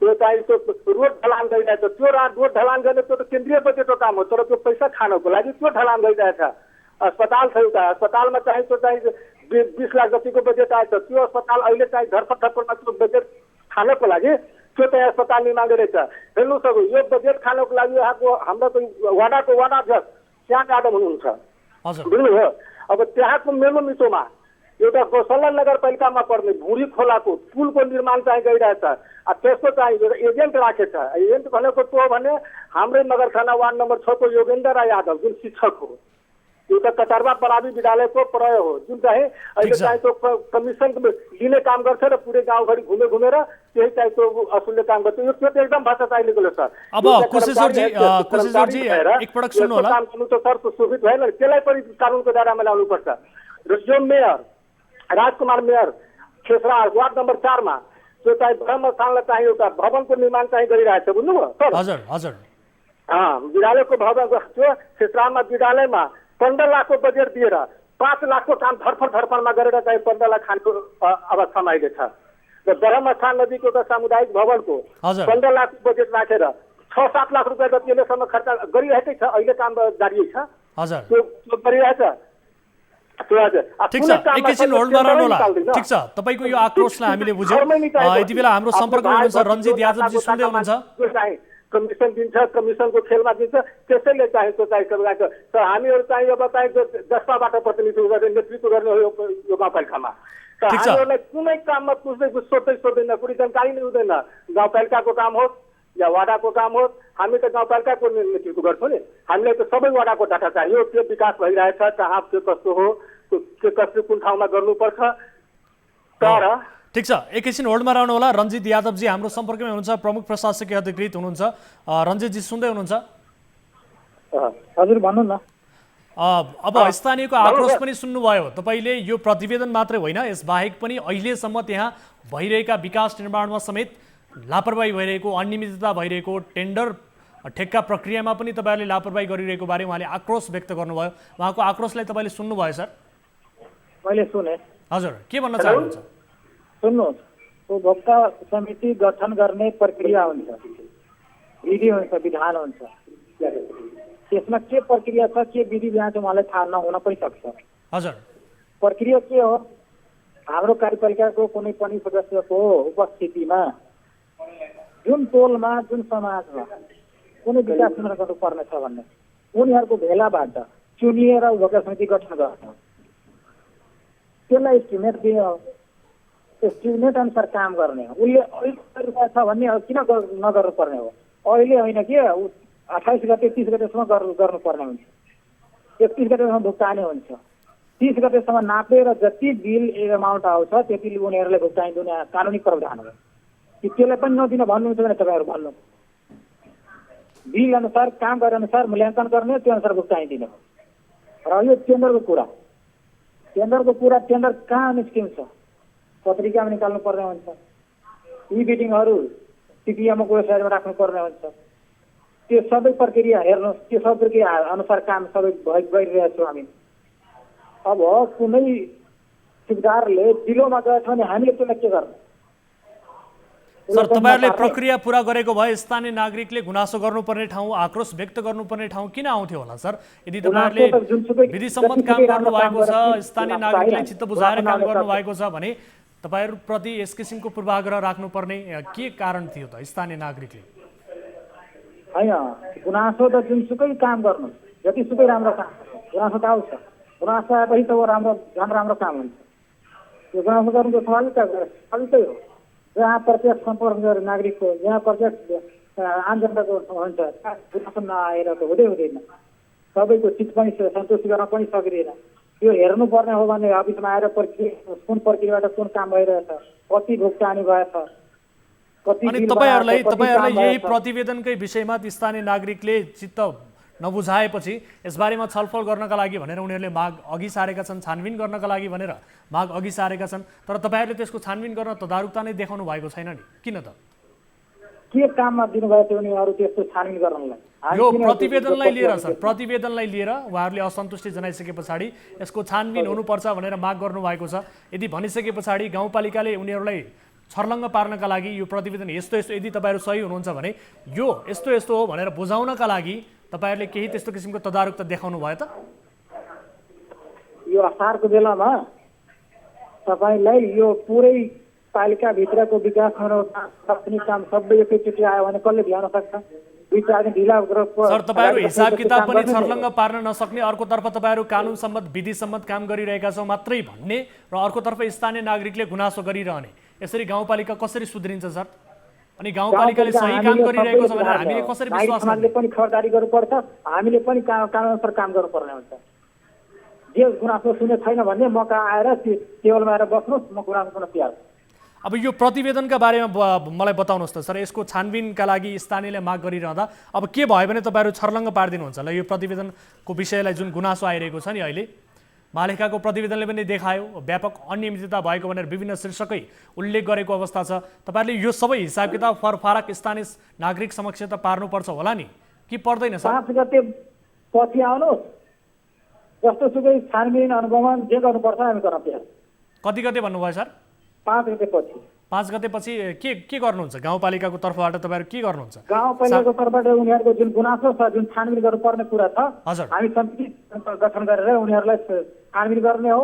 त्यो चाहिँ त्यो रोड ढलान गरिरहेछ। त्यो रोड ढलान गर्ने त्यो त केन्द्रीय बजेटको काम हो, तर त्यो पैसा खानको लागि त्यो ढलान गरिरहेछ। अस्पताल छ एउटा, अस्पतालमा चाहिँ त्यो चाहिँ 20 लाख जतिको बजेट आएछ। त्यो अस्पताल अहिले चाहिँ धरपटमा त्यो बजेट खानको लागि त्यो चाहिँ अस्पताल निर्माण गरेछ। हेर्नुहोस् अब यो बजेट खानको लागि यहाँको हाम्रो वडाको वडाध्यक्ष त्यहाँ यादव हुनुहुन्छ, बुझ्नुभयो? अब त्यहाँको मेलो मिचोमा एउटा गौशाला नगरपालिकामा पर्ने भुँडी खोलाको पुलको निर्माण चाहिँ गरिरहेछ। त्यसको चाहिँ एजेन्ट राखेछ। एजेन्ट भनेको को भने हाम्रै मगरखाना वार्ड नम्बर 6 को योगेन्द्र राय यादव जुन शिक्षक हो, एउटा कतारबा परावी विद्यालयको प्रय हो, जुन चाहिँ अहिले चाहिँ त्यो कमिसन लिने काम गर्छ र पुरै गाउँभरि घुमेर त्यही चाहिँ त्यो असुलले काम गर्छ। यो त्यो एकदम भ्रष्टाचारी निक्ल्यो सर। अब कुशेश्वरजी एकपटक सुन्नु होला, काम गर्नु त सर शोभित भएन, त्यसलाई पनि कानुनको दायरामा ल्याउनुपर्छ। र यो मेयर राजकुमार मेयर खेसरा वार्ड नम्बर 4 मा त्यो चाहिँ ब्रह्मस्थानलाई चाहिँ एउटा भवनको निर्माण चाहिँ गरिरहेछ, बुझ्नुभयो सर? हजुर हजुर, विद्यालयको भवन त्यो खेसरामा विद्यालयमा 15 लाखको बजेट दिएर 5 लाखको काम धरफडमा गरेर चाहिँ 15 लाख खानको अवस्थामा अहिले छ। र ब्रह्मस्थान नदीको त सामुदायिक भवनको हजुर 15 लाख बजेट राखेर 6-7 लाख रुपियाँ जति अहिलेसम्म खर्च गरिरहेकै छ। अहिले काम जारी छ, हजुर त्यो गरिरहेछ। ठिक छ, एकैछिन होल्डमा रहनु होला। ठिक छ, तपाईँको यो आक्रोशलाई हामीले बुझ्यौँ। यति बेला हाम्रो सम्पर्कमा हुनुहुन्छ रञ्जित यादवजी, सुन्दै हुनुहुन्छ? कमिसन दिन्छ, कमिसनको खेलमा दिन्छ, त्यसैले चाहिएको चाहिएको तर हामीहरू चाहिँ अब चाहिँ जस्ताबाट प्रतिनिधित्व गर्ने नेतृत्व गर्ने हो यो गाउँपालिकामा। हामीहरूलाई कुनै काममा सोध्दैन, कुनै जानकारी नै हुँदैन। गाउँपालिकाको काम होस् या वाडाको काम होस्, हामी त गाउँपालिकाको नेतृत्व गर्छौँ नि। हामीलाई त सबै वाडाको डाटा चाहियो, त्यो विकास भइरहेछ, कहाँ के कस्तो हो, के कसले कुन ठाउँमा गर्नुपर्छ। तर ठिक छ, एकैछिन होल्डमा रहनु होला। रञ्जित यादवजी हाम्रो सम्पर्कमै हुनुहुन्छ, प्रमुख प्रशासकीय अधिकृत हुनुहुन्छ। रञ्जितजी सुन्दै हुनुहुन्छ? हजुर भन्नु न। अब स्थानीयको आक्रोश पनि सुन्नुभयो तपाईँले। यो प्रतिवेदन मात्रै होइन, यसबाहेक पनि अहिलेसम्म त्यहाँ भइरहेका विकास निर्माणमा समेत लापरवाही भइरहेको, अनियमितता भइरहेको, टेन्डर ठेक्का प्रक्रियामा पनि तपाईँहरूले लापरवाही गरिरहेको बारे उहाँले आक्रोश व्यक्त गर्नुभयो। उहाँको आक्रोशलाई तपाईँले सुन्नुभयो सर? मैले सुने। हजुर, के भन्न चाहनुहुन्छ? सुन्नुहोस्, उपभोक्ता समिति गठन गर्ने प्रक्रिया हुन्छ, विधि हुन्छ, विधान हुन्छ। त्यसमा के प्रक्रिया छ, के विधि विधान छ उहाँलाई थाहा नहुन पनि सक्छ। हजुर, प्रक्रिया के हो? हाम्रो कार्यपालिकाको कुनै पनि सदस्यको उपस्थितिमा जुन टोलमा, जुन समाजमा कुनै विकास गर्नुपर्ने छ भन्ने उनीहरूको भेलाबाट चुनिएर उपभोक्ता समिति गठन गर्छ। त्यसलाई एस्टिमेट दियो, एस्टिमेट अनुसार काम गर्ने हो। उसले अहिले छ भन्ने किन नगर्नुपर्ने हो? अहिले होइन कि 28 गते 30 गतेसम्म गर्नुपर्ने हुन्छ, 31 गतेसम्म भुक्तानी हुन्छ, 30 गतेसम्म नापेर जति बिल एमाउन्ट आउँछ त्यति उनीहरूलाई भुक्तानी दिने कानुनी प्रावधान हो। कि त्यसलाई पनि नदिन भन्नुहुन्छ भने तपाईँहरू भन्नु, बिल अनुसार काम गरे अनुसार मूल्याङ्कन गर्ने, त्यो अनुसार भुक्तानी दिने हो। र यो टेन्डरको कुरा टेन्डर कहाँ निस्किन्छ? पत्रिकामा निकाल्नु पर्ने हुन्छ, यी मिटिङहरू सिपिएमको वेबसाइटमा राख्नुपर्ने हुन्छ। त्यो सबै प्रक्रिया हेर्नुहोस्, त्यो सबै प्रक्रिया अनुसार काम सबै गरिरहेको छौँ हामी। अब कुनै ठेकेदारले ढिलोमा गएछ भने हामीले त्यसलाई के गर्नु? सर, तपाईँहरूले प्रक्रिया पुरा गरेको भए स्थानीय नागरिकले गुनासो गर्नुपर्ने ठाउँ, आक्रोश व्यक्त गर्नुपर्ने ठाउँ किन आउँथ्यो होला सर? यदि तपाईँहरूले विधिसम्मत काम गर्नुभएको छ, स्थानीय नागरिकलाई चित्त बुझाएर काम गर्नुभएको छ भने तपाईँहरूप्रति यस किसिमको पूर्वाग्रह राख्नुपर्ने के कारण थियो त स्थानीय नागरिकले? होइन, गुनासो त जुनसुकै काम गर्नु, जतिसुकै राम्रो काम गुनासो त आउँछ। गुनासो आएपछि त वो राम्रो काम हुन्छ। यो गुनासो गर्नुको स्वाभाविकै हो। जहाँ प्रत्यक्ष सम्पर्क गरेर नागरिकको, जहाँ प्रत्यक्ष आम जनताको हुन्छ, गुनासो नआएर त हुँदैन। सबैको चिज पनि सन्तुष्टि गर्न पनि सकिँदैन। यो हेर्नुपर्ने हो भने अफिसमा आएर कुन प्रक्रियाबाट कुन काम भइरहेछ, कति भुक्तानी भएछ, कति। अनि तपाईँहरूलाई यही प्रतिवेदनकै विषयमा स्थानीय नागरिकले चित्त नबुझाएपछि यसबारेमा छलफल गर्नका लागि भनेर उनीहरूले माग अघि सारेका छन्, छानबिन गर्नका लागि भनेर माग अघि सारेका छन्। तर तपाईँहरूले त्यसको छानबिन गर्न तदारुकता नै देखाउनु भएको छैन नि, किन त? के काममा दिनुभएको थियो उनीहरू त्यस्तो छानबिन गर्नलाई? यो प्रतिवेदनलाई लिएर सर, प्रतिवेदनलाई लिएर उहाँहरूले असन्तुष्टि जनाइसके पछाडि यसको छानबिन हुनुपर्छ भनेर माग गर्नुभएको छ। यदि भनिसके पछाडि गाउँपालिकाले उनीहरूलाई छर्लङ्ग पार्नका लागि यो प्रतिवेदन यस्तो यदि तपाईँहरू सही हुनुहुन्छ भने यो यस्तो हो भनेर बुझाउनका लागि तपाईँहरूले केही त्यस्तो किसिमको तदारुकता देखाउनु भयो त? यो असारको बेलामा तपाईँलाई यो पुरै पालिकाभित्रको विकास सक्ने काम सबै एकैचोटि आयो भने कसले भ्याउन सक्छ? दुई चार दिन ढिला सर, तपाईँहरू हिसाब किताब पनि छर्लङ्ग पार्न नसक्ने, अर्कोतर्फ तपाईँहरू कानुन सम्मत विधि सम्मत काम गरिरहेका छौँ मात्रै भन्ने र अर्कोतर्फ स्थानीय नागरिकले गुनासो गरिरहने, यसरी गाउँपालिका कसरी सुध्रिन्छ सर? अनि गाउँपालिकाले सही काम गरिरहेको छ भने हामीले कसरी विश्वास गर्ने? पनि खबरदारी गर्नुपर्छ, हामीले पनि कानुन अनुसार काम गर्नुपर्ने हुन्छ। जे गुनासो सुने छैन भन्ने म कहाँ आएर टेबलमा आएर बस्नुहोस्, म गुनासो सुन्न तयार। अब यो प्रतिवेदनका बारेमा मलाई बताउनुहोस् त सर, यसको छानबिनका लागि स्थानीयले माग गरिरहँदा अब के भयो भने तपाईँहरू छर्लङ्ग पारिदिनुहुन्छ होला यो प्रतिवेदनको विषयलाई? जुन गुनासो आइरहेको छ नि अहिले, महालेखाको प्रतिवेदनले पनि देखायो व्यापक अनियमितता भएको भनेर विभिन्न शीर्षकै उल्लेख गरेको अवस्था छ। तपाईँहरूले यो सबै हिसाब किताब फरफारक स्थानीय नागरिक समक्ष त पार्नुपर्छ होला नि, कि पर्दैन सर? 5 गते पछि आउनुहोस्, जस्तो सुकै छानबिन अनुगमन जे गर्नुपर्छ हामी गर्न तयार। कति गते भन्नुभयो सर? 5 गते पछि। 5 गतेपछि के गर्नुहुन्छ गाउँपालिकाको तर्फबाट तपाईँहरू के गर्नुहुन्छ? गाउँपालिकाको तर्फबाट उनीहरूको जुन गुनासो छ, जुन छानबिन गर्नुपर्ने कुरा छ, हजुर। हामी समिति गठन गरेर उनीहरूलाई छानबिन गर्ने हो,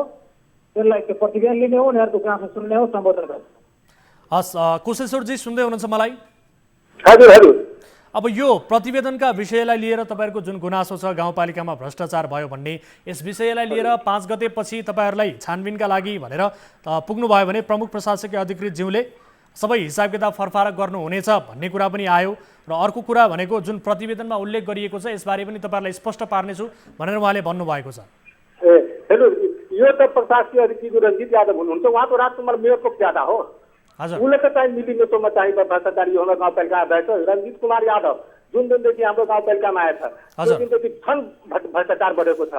त्यसलाई त्यो प्रतिवेदन लिने हो, उनीहरूको गुनासो सुन्ने हो, सम्बोधन गर्ने। हस्, कुशेश्वरजी सुन्दै हुनुहुन्छ मलाई? हजुर हजुर। अब यो प्रतिवेदनका विषयलाई लिएर तपाईँहरूको जुन गुनासो छ गाउँपालिकामा भ्रष्टाचार भयो भन्ने, यस विषयलाई लिएर 5 गतेपछि तपाईँहरूलाई छानबिनका लागि भनेर पुग्नुभयो भने प्रमुख प्रशासकीय अधिकृत ज्यूले सबै हिसाब किताब फरफारक गर्नुहुनेछ भन्ने कुरा पनि आयो। र अर्को कुरा भनेको जुन प्रतिवेदनमा उल्लेख गरिएको छ यसबारे पनि तपाईँहरूलाई स्पष्ट पार्नेछु भनेर उहाँले भन्नुभएको छ। हेर्नु, यो त प्रशासकीय अधिकृत रञ्जित यादव हुनुहुन्छ, उहाँको राजकुमार मेयरको ज्यादा हो। हजुर। उसले त चाहिँ मिलिनेतोमा चाहिँ भ्रष्टाचारी हुन गाउँपालिका अध्यक्ष रञ्जित कुमार यादव जुन दिनदेखि हाम्रो गाउँपालिकामा आएछ त्यो दिनदेखि छन् भ्रष्टाचार बढेको छ।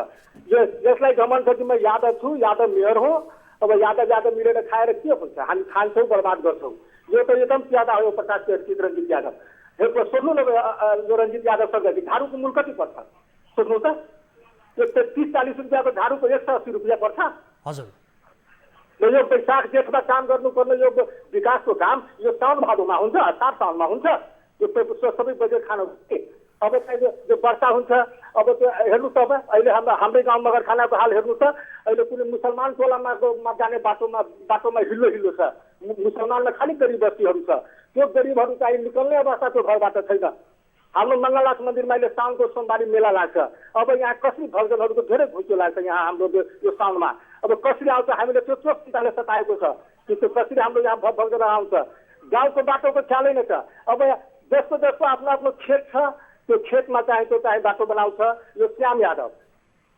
यसलाई घमण्ड छ कि म यादव छु, यादव मेयर हो, अब यादव मिलेर खाएर के हुन्छ, हामी खान्छौँ बर्बाद गर्छौँ। यो त एकदम ज्यादा हो प्रशासकीय अधिकृत रञ्जित यादव। सोध्नु न यो रञ्जित यादवसँग झाडुको मूल्य कति पर्छ सोध्नु त? यो 30-40 रुपियाँको झाडुको 180 रुपियाँ पर्छ। हजुर। यो वैशाख जेठमा काम गर्नुपर्ने यो विकासको काम यो साउन भादोमा हुन्छ, असार साउनमा हुन्छ। यो सबै बजेट खानु अब चाहिँ जो वर्षा हुन्छ, अब त्यो हेर्नु त अब अहिले हाम्रै गाउँ मगरखानाको हाल हेर्नु त। अहिले कुनै मुसलमान टोलामा जाने बाटोमा हिल्लो छ, मुसलमानमा खालि गरिब बस्तीहरू छ। त्यो गरिबहरू चाहिँ निकल्ने अवस्था त्यो घरबाट छैन। हाम्रो मङ्गलनाथ मन्दिरमा अहिले साउनको सोमबारी मेला लाग्छ। अब यहाँ कसरी भक्तजनहरूको धेरै घुइँचो लाग्छ यहाँ हाम्रो यो साउनमा। अब कसरी आउँछ हामीले त्यो चिन्ताले सताएको छ कि त्यो कसरी हाम्रो यहाँ भक्तजन आउँछ। गाउँको बाटोको ख्यालै नै छ। अब जस्तो जस्तो आफ्नो आफ्नो खेत छ त्यो खेतमा चाहिँ त्यो चाहिँ बाटो बनाउँछ यो श्याम यादव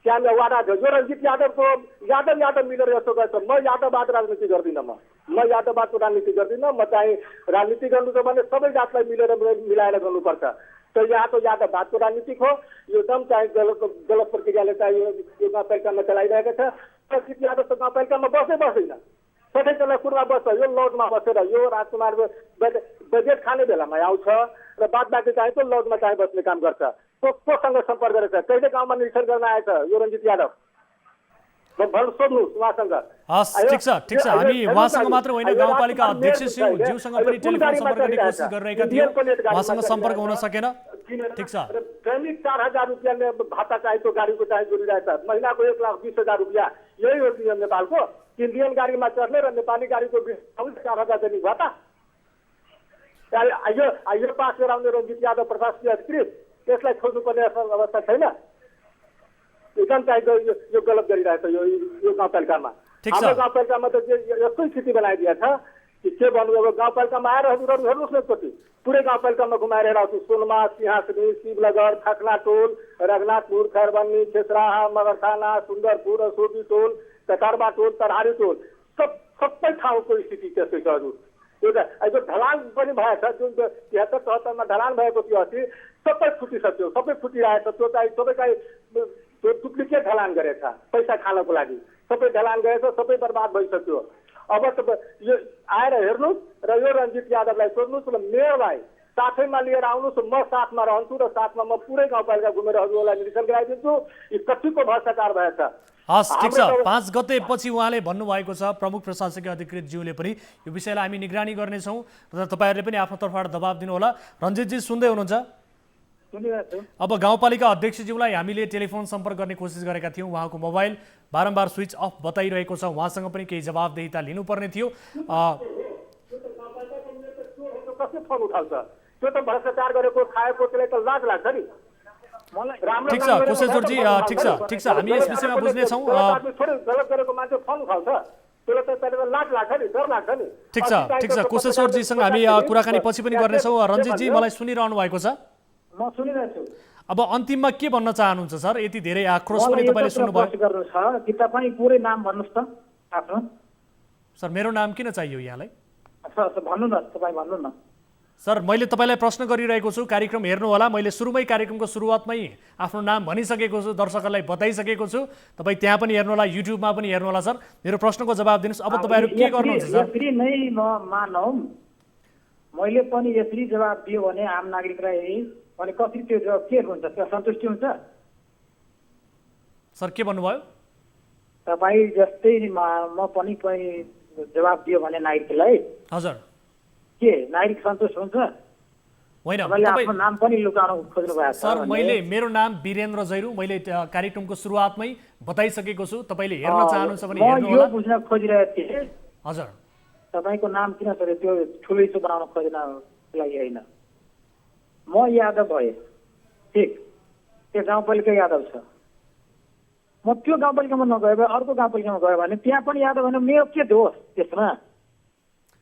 वाडा यो रञ्जित यादवको यादव मिलेर यस्तो गर्छ। म यादववाद राजनीति गर्दिनँ, म यादववादको राजनीति गर्दिनँ। म चाहिँ राजनीति गर्नु छ भने सबै जातलाई मिलाएर गर्नुपर्छ। तो यहाँको यादववादको राजनीतिक हो। यो एकदम चाहिँ गलत प्रक्रियाले चाहिँ यो गाउँपालिकामा चलाइरहेको छ। रञ्जित यादव त गाउँपालिकामा बस्दैन, सधैँ त्यसलाई कुरमा बस्छ। यो लजमा बसेर यो राजकुमारको बजेट खाने बेलामा आउँछ र बाद बाँकी चाहिँ त्यो लजमा चाहिँ बस्ने काम गर्छ। कोसँग सम्पर्क गरेछ? कहिले गाउँमा निरीक्षण गर्न आएछ यो रञ्जित यादव? सोध्नुहोस् उहाँसँग। हस्, ठिक छ। हामी उहाँसँग मात्र होइन गाउँपालिका अध्यक्ष ज्यूसँग पनि टेलिफोन सम्पर्क गर्ने कोसिस गरिरहेका थियौँ, उहाँसँग सम्पर्क हुन सकेन। ठिक छ। दैनिक 4000 रुपियाँ भाता चाहिएको गाडीको चाहिँ जोडिरहेछ। महिनाको 1,20,000 रुपियाँ यही हो नियम नेपालको। इन्डियन गाडीमा चढ्ने र नेपाली गाडीको 4,000 दैनिक भाता। यो पास गराउने रञ्जित यादव प्रशासकीय अधिकृत त्यसलाई खोज्नुपर्ने अवस्था छैन। एकदम चाहिँ यो गलत गरिरहेछ यो गाउँपालिकामा। हाम्रो गाउँपालिकामा त यस्तो स्थिति बनाइदिएको छ कि के भन्नु। अब गाउँपालिकामा आएर हजुरहरू हेर्नुहोस् न एकचोटि पुरै गाउँपालिकामा घुमाएर हेराउँछु। सोनमा, सिंहासनी, शिवनगर, खाकनाटोल, रघुनाथपुर, खैरबन्नी, खेसराहा, मगरखाना, सुन्दरपुर, सोबी टोल, कटारबा टोल, तरहारी टोल सबै ठाउँको स्थिति त्यस्तै छ हजुर। त्यो त अहिले ढलान पनि भएछ जुन 73-74मा ढलान भएको थियो अस्ति सबै फुटिसक्यो, सबै फुटिरहेछ। त्यो चाहिँ सबै चाहिँ त्यो डुप्लिकेट ढलान गरेछ पैसा खानको लागि। सबै ढलान गरेछ, सबै बर्बाद भइसक्यो। अब त यो आएर हेर्नुहोस् र यो रञ्जित यादवलाई सोध्नुहोस् र मेयरलाई साथैमा लिएर आउनुहोस्। म साथमा रहन्छु र साथमा म पुरै गाउँपालिका घुमेर हजुरहरूलाई निरीक्षण गराइदिन्छु यो कतिको भ्रष्टाचार भएछ। हस्, ठिक छ। 5 गतेपछि उहाँले भन्नुभएको छ प्रमुख प्रशासकीय अधिकृत ज्यूले पनि यो विषयलाई हामी निगरानी गर्नेछौँ र तपाईँहरूले पनि आफ्नो तर्फबाट दबाब दिनुहोला। रञ्जितजी सुन्दै हुनुहुन्छ? अब गाउँपालिका अध्यक्षज्यूलाई हामीले टेलिफोन सम्पर्क गर्ने कोसिस गरेका थियौँ। उहाँको मोबाइल बारम्बार स्विच अफ बताइरहेको छ। उहाँसँग पनि केही जवाबदेहिता लिनुपर्ने थियो। कसले फोन उठाउँछ? त्यो त भ्रष्टाचार गरेको खाएको त्यसलाई त लाज लाग्छ नि। ठिक छ कुशेश्वरजी, ठिक छ। हामी यस विषयमा बुझ्नेछौँ। गलत गरेको मान्छे फोन उठाउँछ त्यसलाई त लाज लाग्छ नि, डर लाग्छ नि। ठिक छ। कुशेश्वरजीसँग हामी कुराकानी पछि पनि गर्नेछौँ। रञ्जितजी मलाई सुनिरहनु भएको छ? म सुनिरहेछु। अब अन्तिममा के भन्न चाहनुहुन्छ सर? यति धेरै आक्रोश पनि तपाईँले सुन्नुभयो। गर्नु छ कि तपाईँ पुरै नाम भन्नुहोस् त आफ्नो। सर मेरो नाम किन चाहियो यहाँलाई? भन्नु न, तपाईँ भन्नु न। सर मैले तपाईँलाई प्रश्न गरिरहेको छु, कार्यक्रम हेर्नु होला। मैले सुरुमै कार्यक्रमको सुरुवातमै आफ्नो नाम भनिसकेको छु, दर्शकहरूलाई बताइसकेको छु। तपाईँ त्यहाँ पनि हेर्नु होला, युट्युबमा पनि हेर्नु होला। सर मेरो प्रश्नको जवाब दिनुहोस्। अब तपाईँहरू के गर्नुहुन्छ सर? यसरी नै नमानौँ। मैले पनि यसरी जवाब दियो भने आम नागरिकलाई अनि कसरी त्यो जवाब के हुन्छ? त्यो सन्तुष्टि हुन्छ? सर के भन्नुभयो? तपाईँ जस्तै म पनि जवाब दियो भने नागरिकलाई हजुर के नागरिक सन्तोष हुन्छ? होइन तपाईँले तपाईँ आफ्नो नाम पनि लुकाउन खोज्नु भएको छ सर भने- मैले मेरो नाम वीरेन्द्र जैरू, मैले कार्यक्रमको सुरुवातमै बताइसकेको छु। तपाईँले हेर्न चाहनुहुन्छ भने म हेर्नु यो होला। बुझ्न खोजिरहेको थिएँ हजुर तपाईँको नाम किन छोड्यो, त्यो ठुलो इस्यु बनाउन खोज्नको लागि होइन। म यादव भएँ, ठिक, त्यो गाउँपालिका यादव छ, म त्यो गाउँपालिकामा नगए भए अर्को गाउँपालिकामा गयो भने त्यहाँ पनि यादव होइन, मेरो के दोष त्यसमा?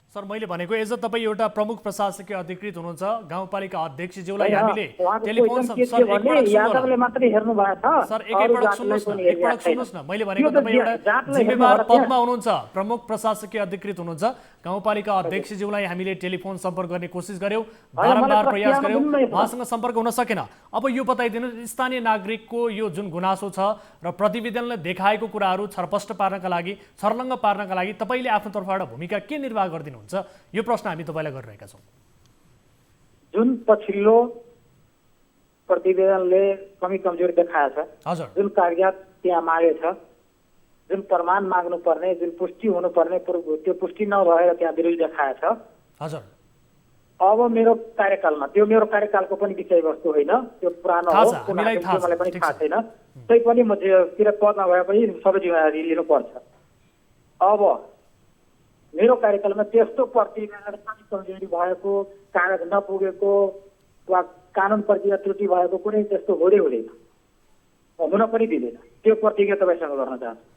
सर मैले भनेको एज अ तपाईँ एउटा प्रमुख प्रशासकीय अधिकृत हुनुहुन्छ, गाउँपालिका अध्यक्षज्यूलाई होइन, हामीले उहाँको टेलिफोन क्वेसन के सर थियो भने एकपटक यादवले मात्रै हेर्नु भएको छ, सर अरू एकपटक जातलाई सुन्नुहोस् न, पनि हेरिरहेको एकपटक सुन्नुहोस् न। मैले भनेको त्यो त तपाईँ एउटा जातलाई जिम्मेवार हेर्नु पदमा होला हुनुहुन्छ, प्रमुख प्रशासकीय अधिकृत हुनुहुन्छ। गाउँपालिका अध्यक्षज्यूलाई हामीले टेलिफोन सम्पर्क गर्ने कोसिस गर्यौँ, बारम्बार मलाई प्रयास प्रक्रियामा गर्यौँ, दिनु न यसमा। उहाँसँग सम्पर्क हुन सकेन। अब यो बताइदिनु, स्थानीय नागरिकको यो जुन गुनासो छ र प्रतिवेदनले देखाएको कुराहरू छरपष्ट पार्नका लागि, छर्लङ्ग पार्नका लागि तपाईँले आफ्नो तर्फबाट भूमिका के निर्वाह गरिदिनुहुन्छ, यो प्रश्न हामी तपाईँलाई गरिरहेका छौँ। जुन पछिल्लो प्रतिवेदनले कमी कमजोरी देखाएछ, हजुर जुन कागजात त्यहाँ मागेछ, जुन प्रमाण माग्नुपर्ने, जुन पुष्टि हुनुपर्ने त्यो पुष्टि नभएर त्यहाँ विरोध देखाएछ। हजुर अब मेरो कार्यकालमा, त्यो मेरो कार्यकालको पनि विषयवस्तु होइन, त्यो पुरानो थाहा हो, छ, हामीलाई थाहा छ, मलाई पनि ठिक थाहा छ। छैन, तैपनि म तिर पदमा भए पनि सबै जिम्मेवारी लिनुपर्छ। अब मेरो कार्यकालमा त्यस्तो प्रतिवेदन कमी कमजोरी भएको, कागज नपुगेको वा कानुन प्रक्रिया त्रुटि भएको कुनै त्यस्तो हुँदैन, हुन पनि दिँदैन। त्यो प्रतिज्ञा तपाईँसँग गर्न चाहन्छु।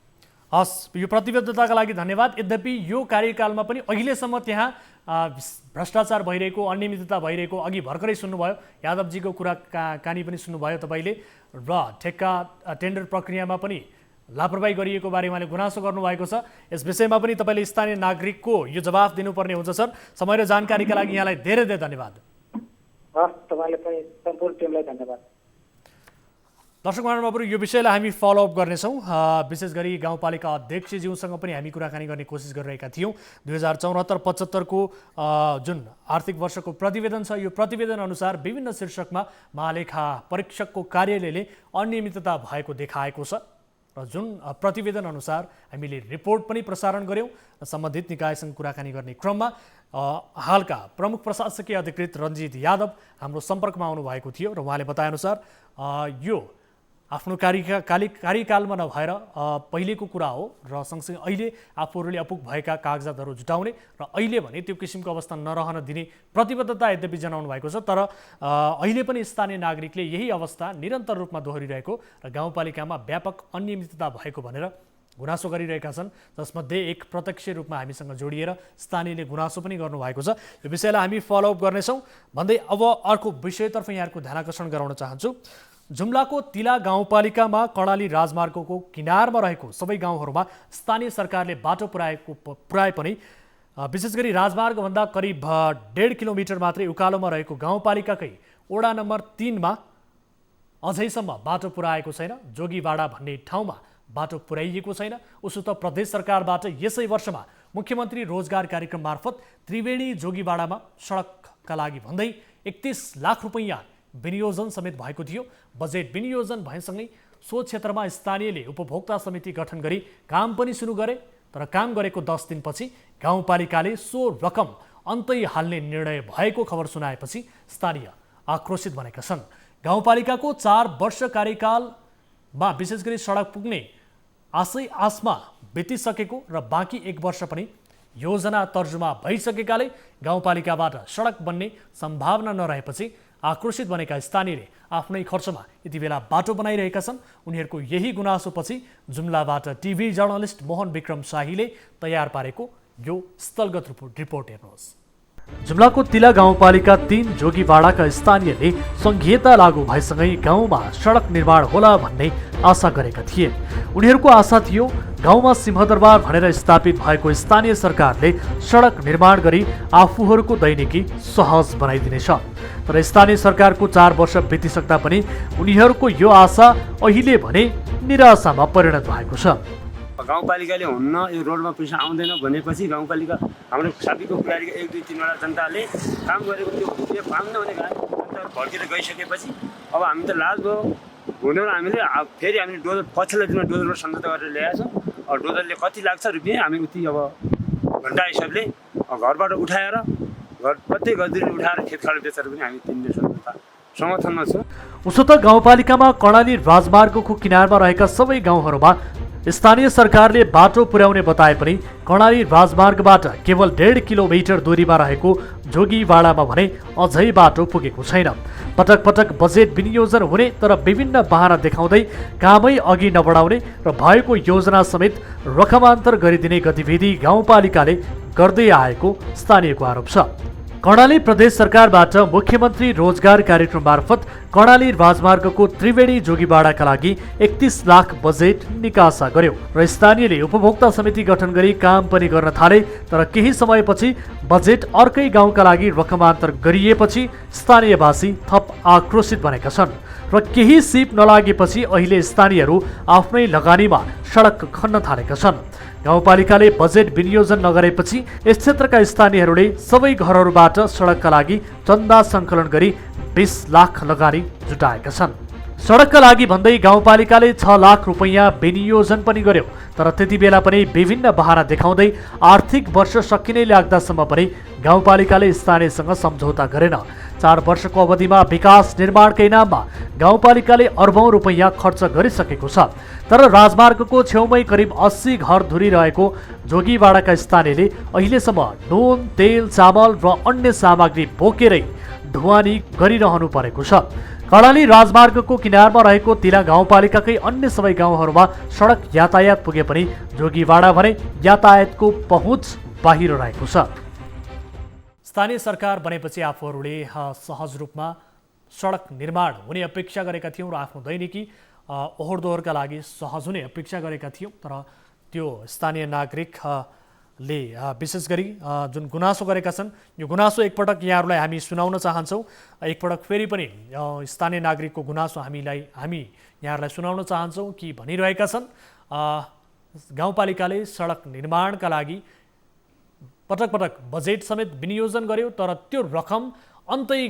हस्, यो प्रतिबद्धताका लागि धन्यवाद। यद्यपि यो कार्यकालमा पनि अहिलेसम्म त्यहाँ भ्रष्टाचार भइरहेको, अनियमितता भइरहेको अघि भर्खरै सुन्नुभयो, यादवजीको कुराकानी पनि सुन्नुभयो तपाईँले, र ठेक्का टेन्डर प्रक्रियामा पनि लापरवाही गरिएको बारे उहाँले गुनासो गर्नुभएको छ। यस विषयमा पनि तपाईँले स्थानीय नागरिकको यो जवाफ दिनुपर्ने हुन्छ। सर, समय र जानकारीका लागि यहाँलाई धेरै धेरै धन्यवाद। हस्, तपाईँले पनि सम्पूर्ण टिमलाई धन्यवाद। दर्शक महानुभावहरू, यो विषयलाई हामी फलोअप गर्नेछौँ। विशेष गरी गाउँपालिका अध्यक्षज्यूसँग पनि हामी कुराकानी गर्ने कोसिस गरिरहेका थियौँ। 2074-75 जुन आर्थिक वर्षको प्रतिवेदन छ, यो प्रतिवेदन अनुसार विभिन्न शीर्षकमा महालेखा परीक्षकको कार्यालयले अनियमितता भएको देखाएको छ र जुन प्रतिवेदन अनुसार हामीले रिपोर्ट पनि प्रसारण गऱ्यौँ र सम्बन्धित निकायसँग कुराकानी गर्ने क्रममा हालका प्रमुख प्रशासकीय अधिकृत रञ्जित यादव हाम्रो सम्पर्कमा आउनुभएको थियो र उहाँले बताएअनुसार यो आफ्नो कार्यकालमा नभएर पहिलेको कुरा हो र सँगसँगै अहिले आफूहरूले अपुग भएका कागजातहरू जुटाउने र अहिले भने त्यो किसिमको अवस्था नरहन दिने प्रतिबद्धता यद्यपि जनाउनु भएको छ। तर अहिले पनि स्थानीय नागरिकले यही अवस्था निरन्तर रूपमा दोहोरिरहेको र गाउँपालिकामा व्यापक अनियमितता भएको भनेर गुनासो गरिरहेका छन्, जसमध्ये एक प्रत्यक्ष रूपमा हामीसँग जोडिएर स्थानीयले गुनासो पनि गर्नुभएको छ। यो विषयलाई हामी फलोअप गर्नेछौँ भन्दै अब अर्को विषयतर्फ यहाँहरूको ध्यानाकर्षण गराउन चाहन्छु। जुम्लाको तिला गाउँपालिकामा कर्णाली राजमार्गको किनारमा रहेको सबै गाउँहरूमा स्थानीय सरकारले बाटो पुर्याए पनि विशेष गरी राजमार्गभन्दा करिब 1.5 किलोमिटर मात्रै उकालोमा रहेको गाउँपालिकाकै वडा नम्बर 3 मा अझैसम्म बाटो पुर्याएको छैन। जोगीबाडा भन्ने ठाउँमा बाटो पुर्याइएको छैन। उसो त प्रदेश सरकारबाट यसै वर्षमा मुख्यमन्त्री रोजगार कार्यक्रम मार्फत त्रिवेणी जोगीबाडामा सडकका लागि भन्दै 31 लाख रुपैयाँ विनियोजन समेत भएको थियो। बजेट विनियोजन भएसँगै सो क्षेत्रमा स्थानीयले उपभोक्ता समिति गठन गरी काम पनि सुरु गरे। तर काम गरेको 10 दिनपछि गाउँपालिकाले सो रकम अन्तै हाल्ने निर्णय भएको खबर सुनाएपछि स्थानीय आक्रोशित बनेका छन्। गाउँपालिकाको 4 वर्ष कार्यकालमा विशेष गरी सडक पुग्ने आशमा बितिसकेको र बाँकी 1 वर्ष पनि योजना तर्जुमा भइसकेकाले गाउँपालिकाबाट सडक बन्ने सम्भावना नरहेपछि आक्रोशित बनेका स्थानीयले आफ्नै खर्चमा यति बेला बाटो बनाइरहेका छन्। उनीहरूको यही गुनासोपछि जुम्लाबाट टिभी जर्नलिस्ट मोहन विक्रम शाहीले तयार पारेको यो स्थलगत रिपोर्ट हेर्नुहोस्। जुम्लाको तिला गाउँपालिका 3 जोगीबाडाका स्थानीयले संघीयता लागू भएसँगै गाउँमा सडक निर्माण होला भन्ने आशा गरेका थिए। उनीहरूको आशा थियो गाउँमा सिंहदरबार भनेर स्थापित भएको स्थानीय सरकारले सडक निर्माण गरी आफूहरूको दैनिकी सहज बनाइदिनेछ। तर स्थानीय सरकारको 4 वर्ष बितिसक्दा पनि उनीहरूको यो आशा अहिले भने निराशामा परिणत भएको छ। गाउँपालिकाले हुन्न यो रोडमा पैसा आउँदैन भनेपछि गाउँपालिका हाम्रो साथीको प्रहरीका 1, 2, 3 वटा जनताले काम गरेको त्यो पाउँदैन भने जनताहरू भड्केर गइसकेपछि अब हामी त लाज भयो हुँदैन। हामीले फेरि हामीले डोजर पछिल्लो दिनमा डोजरबाट सम्झौता गरेर ल्याएका छौँ। अब डोजरले कति लाग्छ रुपियाँ हामी उति अब घन्टा हिसाबले घरबाट उठाएर घर प्रत्येक गजरी उठाएर खेतखाड बेचेर पनि हामी तिन्ने समर्थनमा छौँ। उसो त गाउँपालिकामा कर्णाली राजमार्गको किनारमा रहेका सबै गाउँहरूमा स्थानीय सरकारले बाटो पुर्याउने बताए पनि कर्णाली राजमार्गबाट केवल 1.5 किलोमिटर दूरीमा रहेको जोगीवाडामा भने अझै बाटो पुगेको छैन। पटक पटक बजेट विनियोजन हुने तर विभिन्न बहाना देखाउँदै कामै अघि नबढाउने र भएको योजना समेत रकमान्तर गरिदिने गतिविधि गाउँपालिकाले गर्दै आएको स्थानीयको आरोप छ। कर्णाली प्रदेश सरकारबाट मुख्यमन्त्री रोजगार कार्यक्रम मार्फत कर्णाली राजमार्गको त्रिवेणी जोगीवाडाका लागि 31 लाख बजेट निकासा गर्यो र स्थानीयले उपभोक्ता समिति गठन गरी काम पनि गर्न थाले। तर केही समयपछि बजेट अर्कै गाउँका लागि रकमान्तर गरिएपछि स्थानीयवासी थप आक्रोशित बनेका छन् र केही सिप नलागेपछि अहिले स्थानीयहरू आफ्नै लगानीमा सडक खन्न थालेका छन्। गाउँपालिकाले बजेट विनियोजन नगरेपछि यस क्षेत्रका स्थानीयहरूले सबै घरहरूबाट सडकका लागि चन्दा सङ्कलन गरी 20 लाख लगानी जुटाएका छन्। सडकका लागि भन्दै गाउँपालिकाले 6 लाख रुपैयाँ विनियोजन पनि गर्यो तर त्यति बेला पनि विभिन्न बहाना देखाउँदै आर्थिक वर्ष सकिनै लाग्दासम्म पनि गाउँपालिकाले स्थानीयसँग सम्झौता गरेन। 4 वर्षको अवधिमा विकास निर्माणकै नाममा गाउँपालिकाले अर्बौं रुपैयाँ खर्च गरिसकेको छ। तर राजमार्गको छेउमै करिब 80 घर धुरिरहेको जोगीवाडाका स्थानीयले अहिलेसम्म नुन, तेल, चामल र अन्य सामग्री बोकेरै ढुवानी गरिरहनु परेको छ। कर्णाली राजमार्गको किनारमा रहेको तिला गाउँपालिकाकै अन्य सबै गाउँहरूमा सडक यातायात पुगे पनि जोगीवाडा भने यातायातको पहुँच बाहिर रहेको छ। स्थानीय सरकार बनेपछि आफूहरूले सहज रूपमा सडक निर्माण हुने अपेक्षा गरेका थियौँ र आफ्नो दैनिकी ओहोर दोहोरका लागि सहज हुने अपेक्षा गरेका थियौँ। तर त्यो स्थानीय नागरिकले विशेष गरी जुन गुनासो गरेका छन् यो गुनासो एकपटक यहाँहरूलाई हामी सुनाउन चाहन्छौँ। एकपटक फेरि पनि स्थानीय नागरिकको गुनासो हामी यहाँहरूलाई सुनाउन चाहन्छौँ कि भनिरहेका छन् गाउँपालिकाले सडक निर्माणका लागि पटक पटक बजेट समेत विनियोजन गर्यो तर त्यो रकम अन्तै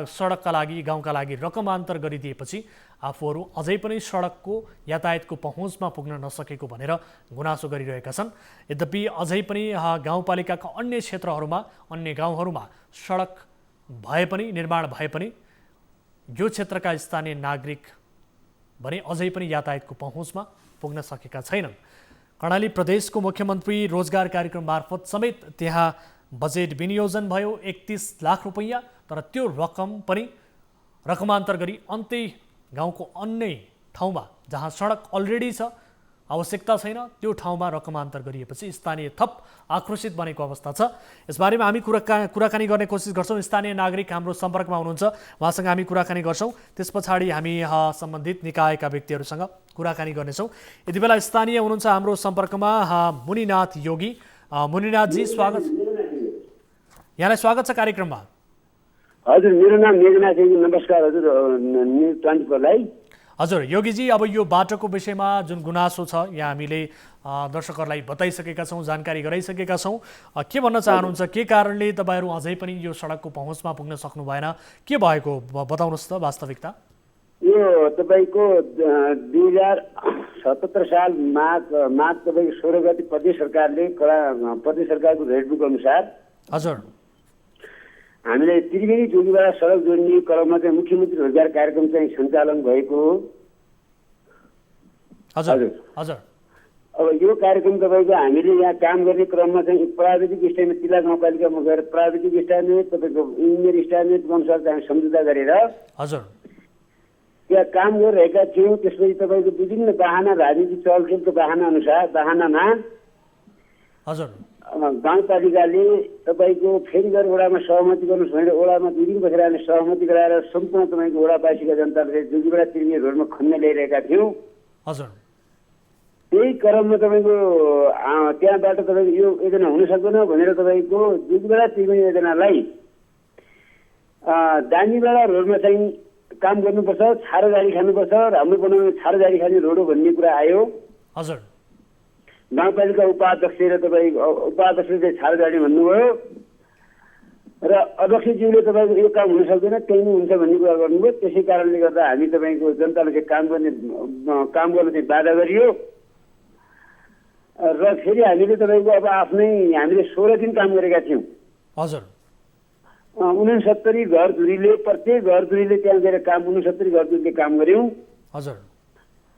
सडकका लागि गाउँका लागि रकमान्तर गरिदिएपछि आफूहरू अझै पनि सडकको यातायातको पहुँचमा पुग्न नसकेको भनेर गुनासो गरिरहेका छन्। यद्यपि अझै पनि गाउँपालिकाका अन्य क्षेत्रहरूमा अन्य गाउँहरूमा सडक भए पनि निर्माण भए पनि यो क्षेत्रका स्थानीय नागरिक भने अझै पनि यातायातको पहुँचमा पुग्न सकेका छैनन्। कर्णाली प्रदेशको मुख्यमन्त्री रोजगार कार्यक्रम मार्फत समेत त्यहाँ बजेट विनियोजन भयो 31 लाख रुपैयाँ तर त्यो रकम पनि रकमान्तर गरी अन्तै गाउँको अन्य ठाउँमा जहाँ सडक अलरेडी छ आवश्यकता छैन त्यो ठाउँमा रकमान्तर गरिएपछि स्थानीय थप आक्रोशित बनेको अवस्था छ। यसबारेमा हामी कुराकानी गर्ने कोसिस गर्छौँ। स्थानीय नागरिक हाम्रो सम्पर्कमा हुनुहुन्छ, उहाँसँग हामी कुराकानी गर्छौँ। त्यस पछाडि हामी सम्बन्धित निकायका व्यक्तिहरूसँग कुराकानी गर्नेछौँ। यति बेला स्थानीय हुनुहुन्छ हाम्रो सम्पर्कमा मुनिनाथ योगी। मुनिनाथजी स्वागत, यहाँलाई स्वागत छ कार्यक्रममा। हजुर, मेरो नाम मेघनाथ योगी। नमस्कार हजुर न्युज 24लाई। हजुर योगीजी, अब यो बाटोको विषयमा जुन गुनासो छ यहाँ हामीले दर्शकहरूलाई बताइसकेका छौँ, जानकारी गराइसकेका छौँ। के भन्न चाहनुहुन्छ, के कारणले तपाईँहरू अझै पनि यो सडकको पहुँचमा पुग्न सक्नु भएन, के भएको बताउनुहोस् त वास्तविकता। यो तपाईँको 2077 साल माघ तपाईँको 16 गते प्रदेश सरकारको रेडबुक अनुसार हजुर हामीले त्रिवेणी जोगीवाडा सडक जोड्ने क्रममा चाहिँ मुख्यमन्त्री रोजगार कार्यक्रम चाहिँ सञ्चालन भएको हो। हजुर हजुर। अब यो कार्यक्रम तपाईँको हामीले यहाँ काम गर्ने क्रममा चाहिँ प्राविधिक स्टाइलमा तिला गाउँपालिकामा गएर प्राविधिक स्टाइलमा तपाईँको इन्जिनियर स्टाइलमा अनुसार चाहिँ सम्झौता गरेर हजुर त्यहाँ काम गरिरहेका थियौँ। त्यसपछि तपाईँको विभिन्न बाहना राजनीतिक चलखेलको बाहनामा हजुर गाउँपालिकाले तपाईँको फेरि गएर वडामा सहमति गर्नुहोस् भनेर वडामा 2 दिन बसेर हामीले सहमति गराएर सम्पूर्ण तपाईँको वडावासीका जनताले जोगीवाडा त्रिवेणी रोडमा खन्न ल्याइरहेका थियौँ। हजुर त्यही क्रममा तपाईँको त्यहाँबाट तपाईँको यो योजना हुन सक्दैन भनेर तपाईँको जोगीवाडा त्रिवेणी योजनालाई दानीवाडा रोडमा चाहिँ काम गर्नुपर्छ, छारो जारी खानुपर्छ, राम्रो बनाउने छारो जारी खाने रोड हो भन्ने कुरा आयो। हजुर गाउँपालिका उपाध्यक्ष र तपाईँको उपाध्यक्षले चाहिँ छारो जारी भन्नुभयो र अध्यक्षज्यूले तपाईँको यो काम हुन सक्दैन त्यही नै हुन्छ भन्ने कुरा गर्नुभयो। त्यसै कारणले गर्दा हामी तपाईँको जनताले चाहिँ काम गर्न चाहिँ बाधा गरियो र फेरि हामीले तपाईँको अब आफ्नै हामीले 16 दिन काम गरेका थियौँ। हजुर 69 घरधुरीले प्रत्येक घरधुरीले त्यहाँ गएर काम 69 घरधुरीले काम गऱ्यौँ। हजुर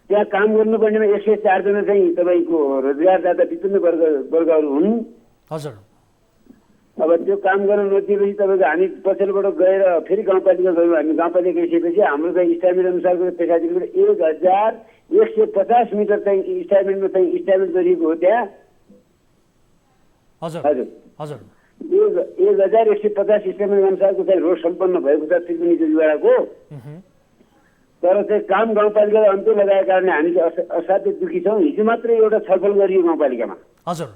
त्यहाँ काम गर्नुपर्नेमा 104 जना चाहिँ तपाईँको रोजगारदाता विभिन्न वर्गहरू हुन्। हजुर अब त्यो काम गर्न नदिएपछि तपाईँको हामी पछिल्लोबाट गएर फेरि गाउँपालिका गयौँ। हामी गाउँपालिका गइसकेपछि हाम्रो चाहिँ स्ट्यान्डर्ड अनुसारको पैसा दिनुपर्छ। 1150 मिटर चाहिँ स्ट्यान्डर्डमा चाहिँ स्ट्यान्डर्ड गरिएको हो त्यहाँ। हजुर हजुर हजुर 1150 स्ट्यान्डर्ड अनुसारको चाहिँ रोड सम्पन्न भएको छ त्रिवेणी जोगीवाडाको। तर चाहिँ काम गाउँपालिकाले अन्त्य लगाएको कारणले हामी चाहिँ असाध्यै दुःखी छौँ। हिजो मात्रै एउटा छलफल गरियो गाउँपालिकामा। हजुर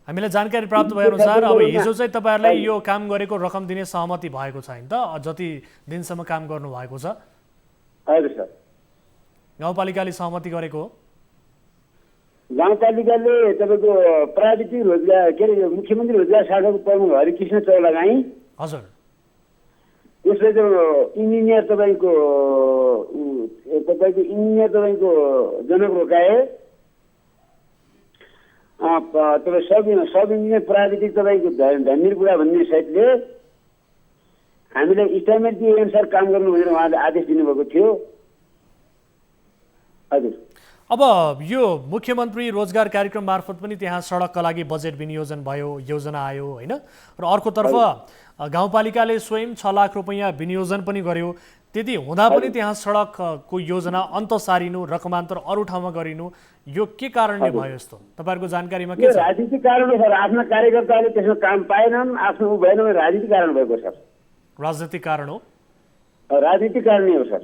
हामीलाई जानकारी प्राप्त भए अनुसार अब हिजो चाहिँ तपाईँहरूलाई यो काम गरेको रकम दिने सहमति भएको छैन त? जति दिनसम्म काम गर्नु भएको छ हजुर सर, गाउँपालिकाले सहमति गरेको हो? गाउँपालिकाले तपाईँको प्राविधिक रोजगार के अरे मुख्यमन्त्री रोजगार शाखाको प्रमुख हरिकृष्ण चौलागाई, हजुर त्यसले चाहिँ इन्जिनियर तपाईँको जनक रोकाए, तपाईँ सब इन्जिनियर प्राविधिक तपाईँको धन्यरपुरा भन्ने साइडले हामीलाई इस्टामेन्ट दिए अनुसार काम गर्नु भनेर उहाँले आदेश दिनुभएको थियो। हजुर अब यो मुख्यमन्त्री रोजगार कार्यक्रम मार्फत पनि त्यहाँ सडकका लागि बजेट विनियोजन भयो, योजना आयो होइन, र अर्कोतर्फ गाउँपालिकाले स्वयं 6 लाख रुपैयाँ विनियोजन पनि गर्यो। त्यति हुँदा पनि त्यहाँ सडकको योजना अन्त सारिनु, रकमान्तर अरू ठाउँमा गरिनु, यो के कारणले भयो यस्तो? तपाईँहरूको जानकारीमा के छ? राजनीतिक कारण हो सर। आफ्ना कार्यकर्ताले त्यसमा काम पाएनन्, आफ्नो भएन भने राजनीतिक कारण भएको सर। राजनीतिक कारण हो? राजनीतिक कारण नै हो सर।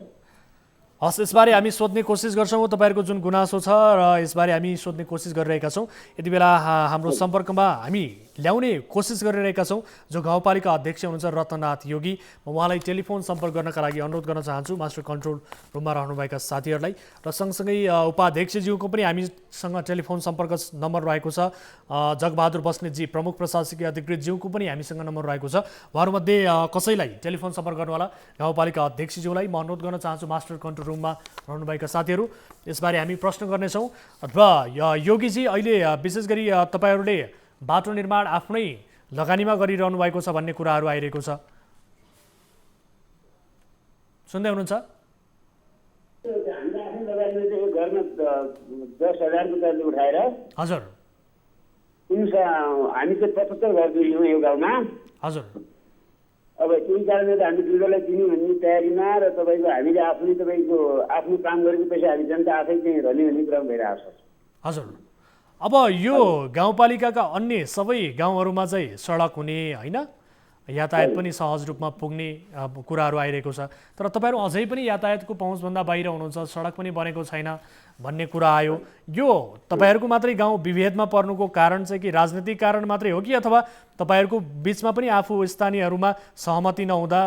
हस्, यसबारे हामी सोध्ने कोसिस गर्छौँ। तपाईँहरूको जुन गुनासो छ र यसबारे हामी सोध्ने कोसिस गरिरहेका छौँ। यति बेला हाम्रो सम्पर्कमा हामी ल्याउने कोसिस गरिरहेका छौँ जो गाउँपालिका अध्यक्ष हुनुहुन्छ रत्ननाथ योगी। म उहाँलाई टेलिफोन सम्पर्क गर्नका लागि अनुरोध गर्न चाहन्छु मास्टर कन्ट्रोल रुममा रहनुभएका साथीहरूलाई, र सँगसँगै उपाध्यक्षज्यूको पनि हामीसँग टेलिफोन सम्पर्क नम्बर रहेको छ। जगबहादुर बस्नेतजी प्रमुख प्रशासकीय अधिकृतज्यूको पनि हामीसँग नम्बर रहेको छ। उहाँहरूमध्ये कसैलाई टेलिफोन सम्पर्क गर्नुहोला। गाउँपालिका अध्यक्षज्यूलाई म अनुरोध गर्न चाहन्छु मास्टर कन्ट्रोल रुममा रहनुभएका साथीहरू, यसबारे हामी प्रश्न गर्नेछौँ। अथवा योगीजी, अहिले विशेष गरी तपाईँहरूले बाटो निर्माण आफ्नै लगानीमा गरिरहनु भएको छ भन्ने कुराहरू आइरहेको छ, सुन्दै हुनुहुन्छ? हामीले आफ्नो लगानीमा चाहिँ घरमा 10,000 रुपियाँले उठाएर हजुर हामी चाहिँ 75 घर दियौँ यो गाउँमा। हजुर अब यही कारणले त हामी दुधलाई दिनु भन्ने तयारीमा र तपाईँको हामीले आफूले तपाईँको आफ्नो काम गरेको पैसा हामी जनता आफै चाहिँ रहने भन्ने क्रम भइरहेको छ। हजुर अब यो गाउँपालिकाका अन्य सबै गाउँहरूमा चाहिँ सडक हुने होइन, यातायात पनि सहज रूपमा पुग्ने कुराहरू आइरहेको छ, तर तपाईँहरू अझै पनि यातायातको पहुँचभन्दा बाहिर हुनुहुन्छ, सडक पनि बनेको छैन भन्ने कुरा आयो। यो तपाईँहरूको मात्रै गाउँ विभेदमा पर्नुको कारण चाहिँ कि राजनीतिक कारण मात्रै हो कि अथवा तपाईँहरूको बिचमा पनि आफू स्थानीयहरूमा सहमति नहुँदा,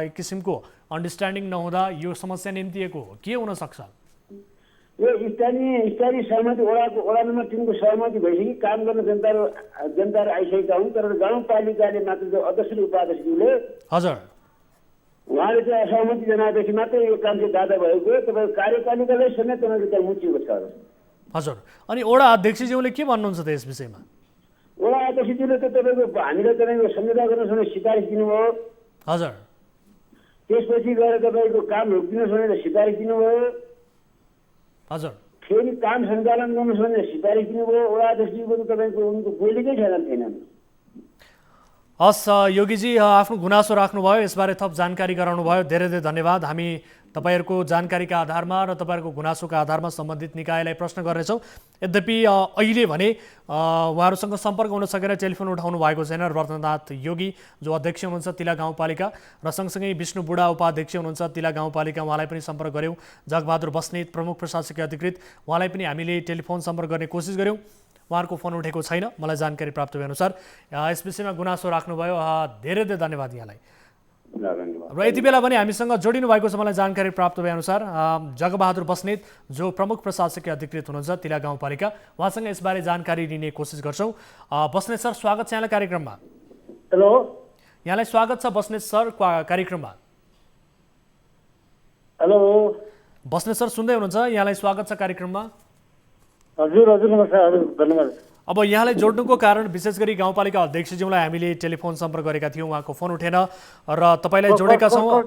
एक किसिमको अन्डरस्ट्यान्डिङ नहुँदा यो समस्या निम्तिएको हो? के हुनसक्छ? यो स्थानीय सहमति वडा नम्बर 3 को सहमति भइसक्यो। काम गर्न जनताहरू आइसकेका हुन्, तर गाउँपालिकाले मात्र जो अध्यक्ष उपाध्यक्षले हजुर उहाँले चाहिँ असहमति जनाएपछि मात्रै यो काम चाहिँ बाधा भएको। तपाईँको कार्यपालिकालाई समेत तपाईँको त्यहाँ मुचिएको छ। हजुर अनि वडा अध्यक्षज्यूले के भन्नुहुन्छ त यस विषयमा? वडा अध्यक्षज्यूले त तपाईँको हामीलाई तपाईँको सम्झौता गर्न समय सिफारिस दिनुभयो। हजुर त्यसपछि गएर तपाईँको काम रोकिदिनुहोस् भनेर सिफारिस दिनुभयो। हजुर फेरि काम सञ्चालन गर्नुहोस् भनेर सिफारिस दिनुभयो। वडा अध्यक्षज्यूको त तपाईँको उनको बोलीकै छैनन्। हस् योगीजी, आफ्नो गुनासो राख्नुभयो, यसबारे थप जानकारी गराउनुभयो, धेरै धेरै धन्यवाद। हामी तपाईँहरूको जानकारीका आधारमा र तपाईँहरूको गुनासोका आधारमा सम्बन्धित निकायलाई प्रश्न गर्नेछौँ। यद्यपि अहिले भने उहाँहरूसँग सम्पर्क हुन सकेर टेलिफोन उठाउनु भएको छैन रत्ननाथ योगी जो अध्यक्ष हुनुहुन्छ तिला गाउँपालिका, र सँगसँगै विष्णु बुढा उपाध्यक्ष हुनुहुन्छ तिला गाउँपालिका, उहाँलाई पनि सम्पर्क गऱ्यौँ। जगबहादुर बस्नेत प्रमुख प्रशासकीय अधिकृत, उहाँलाई पनि हामीले टेलिफोन सम्पर्क गर्ने कोसिस गऱ्यौँ, उहाँहरूको फोन उठेको छैन। मलाई जानकारी प्राप्त भएअनुसार यस विषयमा गुनासो राख्नुभयो, धेरै धेरै धन्यवाद यहाँलाई। र यति बेला पनि हामीसँग जोडिनु भएको छ मलाई जानकारी प्राप्त भएअनुसार जगबहादुर बस्नेत जो प्रमुख प्रशासकीय अधिकृत हुनुहुन्छ तिला गाउँपालिका, उहाँसँग यसबारे जानकारी लिने कोसिस गर्छौँ। बस्नेत सर, स्वागत छ यहाँलाई कार्यक्रममा। हेलो, यहाँलाई स्वागत छ बस्नेत सर कार्यक्रममा। हेलो बस्नेत सर सुन्दै हुनुहुन्छ? यहाँलाई स्वागत छ कार्यक्रममा। हजुर हजुर नमस्कार, हजुर धन्यवाद। अब यहाँलाई जोड्नुको कारण विशेष गरी गाउँपालिका अध्यक्षज्यूलाई हामीले टेलिफोन सम्पर्क गरेका थियौँ, उहाँको फोन उठेन र तपाईँलाई जोडेका छौँ।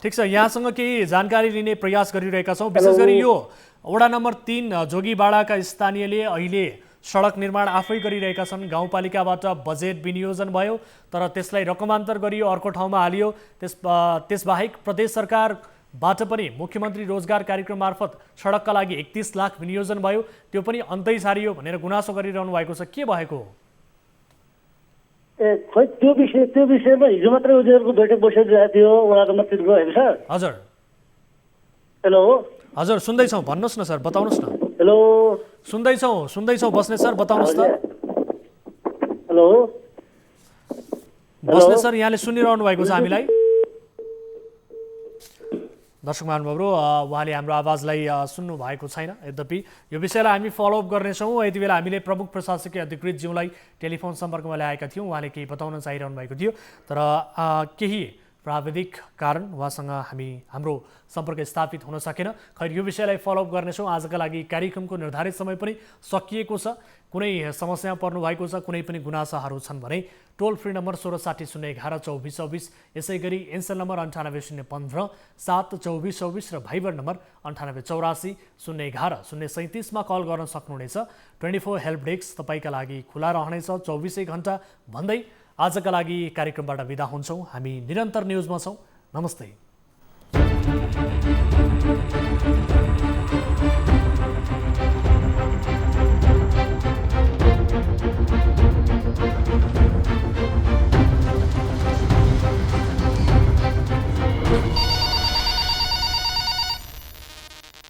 ठिक छ, यहाँसँग केही जानकारी लिने प्रयास गरिरहेका छौँ। विशेष गरी यो वडा नम्बर 3 जोगीबाडाका स्थानीयले अहिले सडक निर्माण आफै गरिरहेका छन्। गाउँपालिकाबाट बजेट विनियोजन भयो तर त्यसलाई रकमान्तर गरियो, अर्को ठाउँमा हालियो। त्यसबाहेक प्रदेश सरकारबाट पनि मुख्यमन्त्री रोजगार कार्यक्रम मार्फत सडकका लागि 31 लाख विनियोजन भयो, त्यो पनि अन्तै सारियो भनेर गुनासो गरिरहनु भएको छ। के भएको हो? खोइ त्यो विषयमा हिजो मात्रै उनीहरूको बैठक बसिरहेको थियो वडा नम्बर 3 को, होइन सर? हजुर हेलो हजुर, सुन्दैछौँ, भन्नुहोस् न सर, बताउनुहोस् न। हेलो सुन्दैछौँ बस्ने सर, बताउनुहोस् त। हेलो बस्ने सर, यहाँले सुनिरहनु भएको छ हामीलाई? दर्शक महानुभावहरू, उहाँले हाम्रो आवाजलाई सुन्नु भएको छैन। यद्यपि यो विषयलाई हामी फलोअप गर्नेछौँ। यति बेला हामीले प्रमुख प्रशासकीय अधिकृतज्यूलाई टेलिफोन सम्पर्कमा ल्याएका थियौँ, उहाँले केही बताउन चाहिरहनु भएको थियो तर केही प्राविधिक कारण उहाँसँग हाम्रो सम्पर्क स्थापित हुन सकेन। खैर, यो विषयलाई फलोअप गर्नेछौँ। आजका लागि कार्यक्रमको निर्धारित समय पनि सकिएको छ। कुनै समस्या पर्नु भएको छ, कुनै पनि गुनासाहरू छन् भने टोल फ्री नम्बर 1660112424, यसै गरी एनसेल नम्बर 980115 72424 र भाइबर नम्बर 9884 मा कल गर्न सक्नुहुनेछ। 24 हेल्प डेस्क तपाईँका लागि खुला रहनेछ 24 घण्टा भन्दै आजका लागि कार्यक्रमबाट बिदा हुन्छौँ। हामी निरन्तर न्युजमा छौँ। नमस्ते।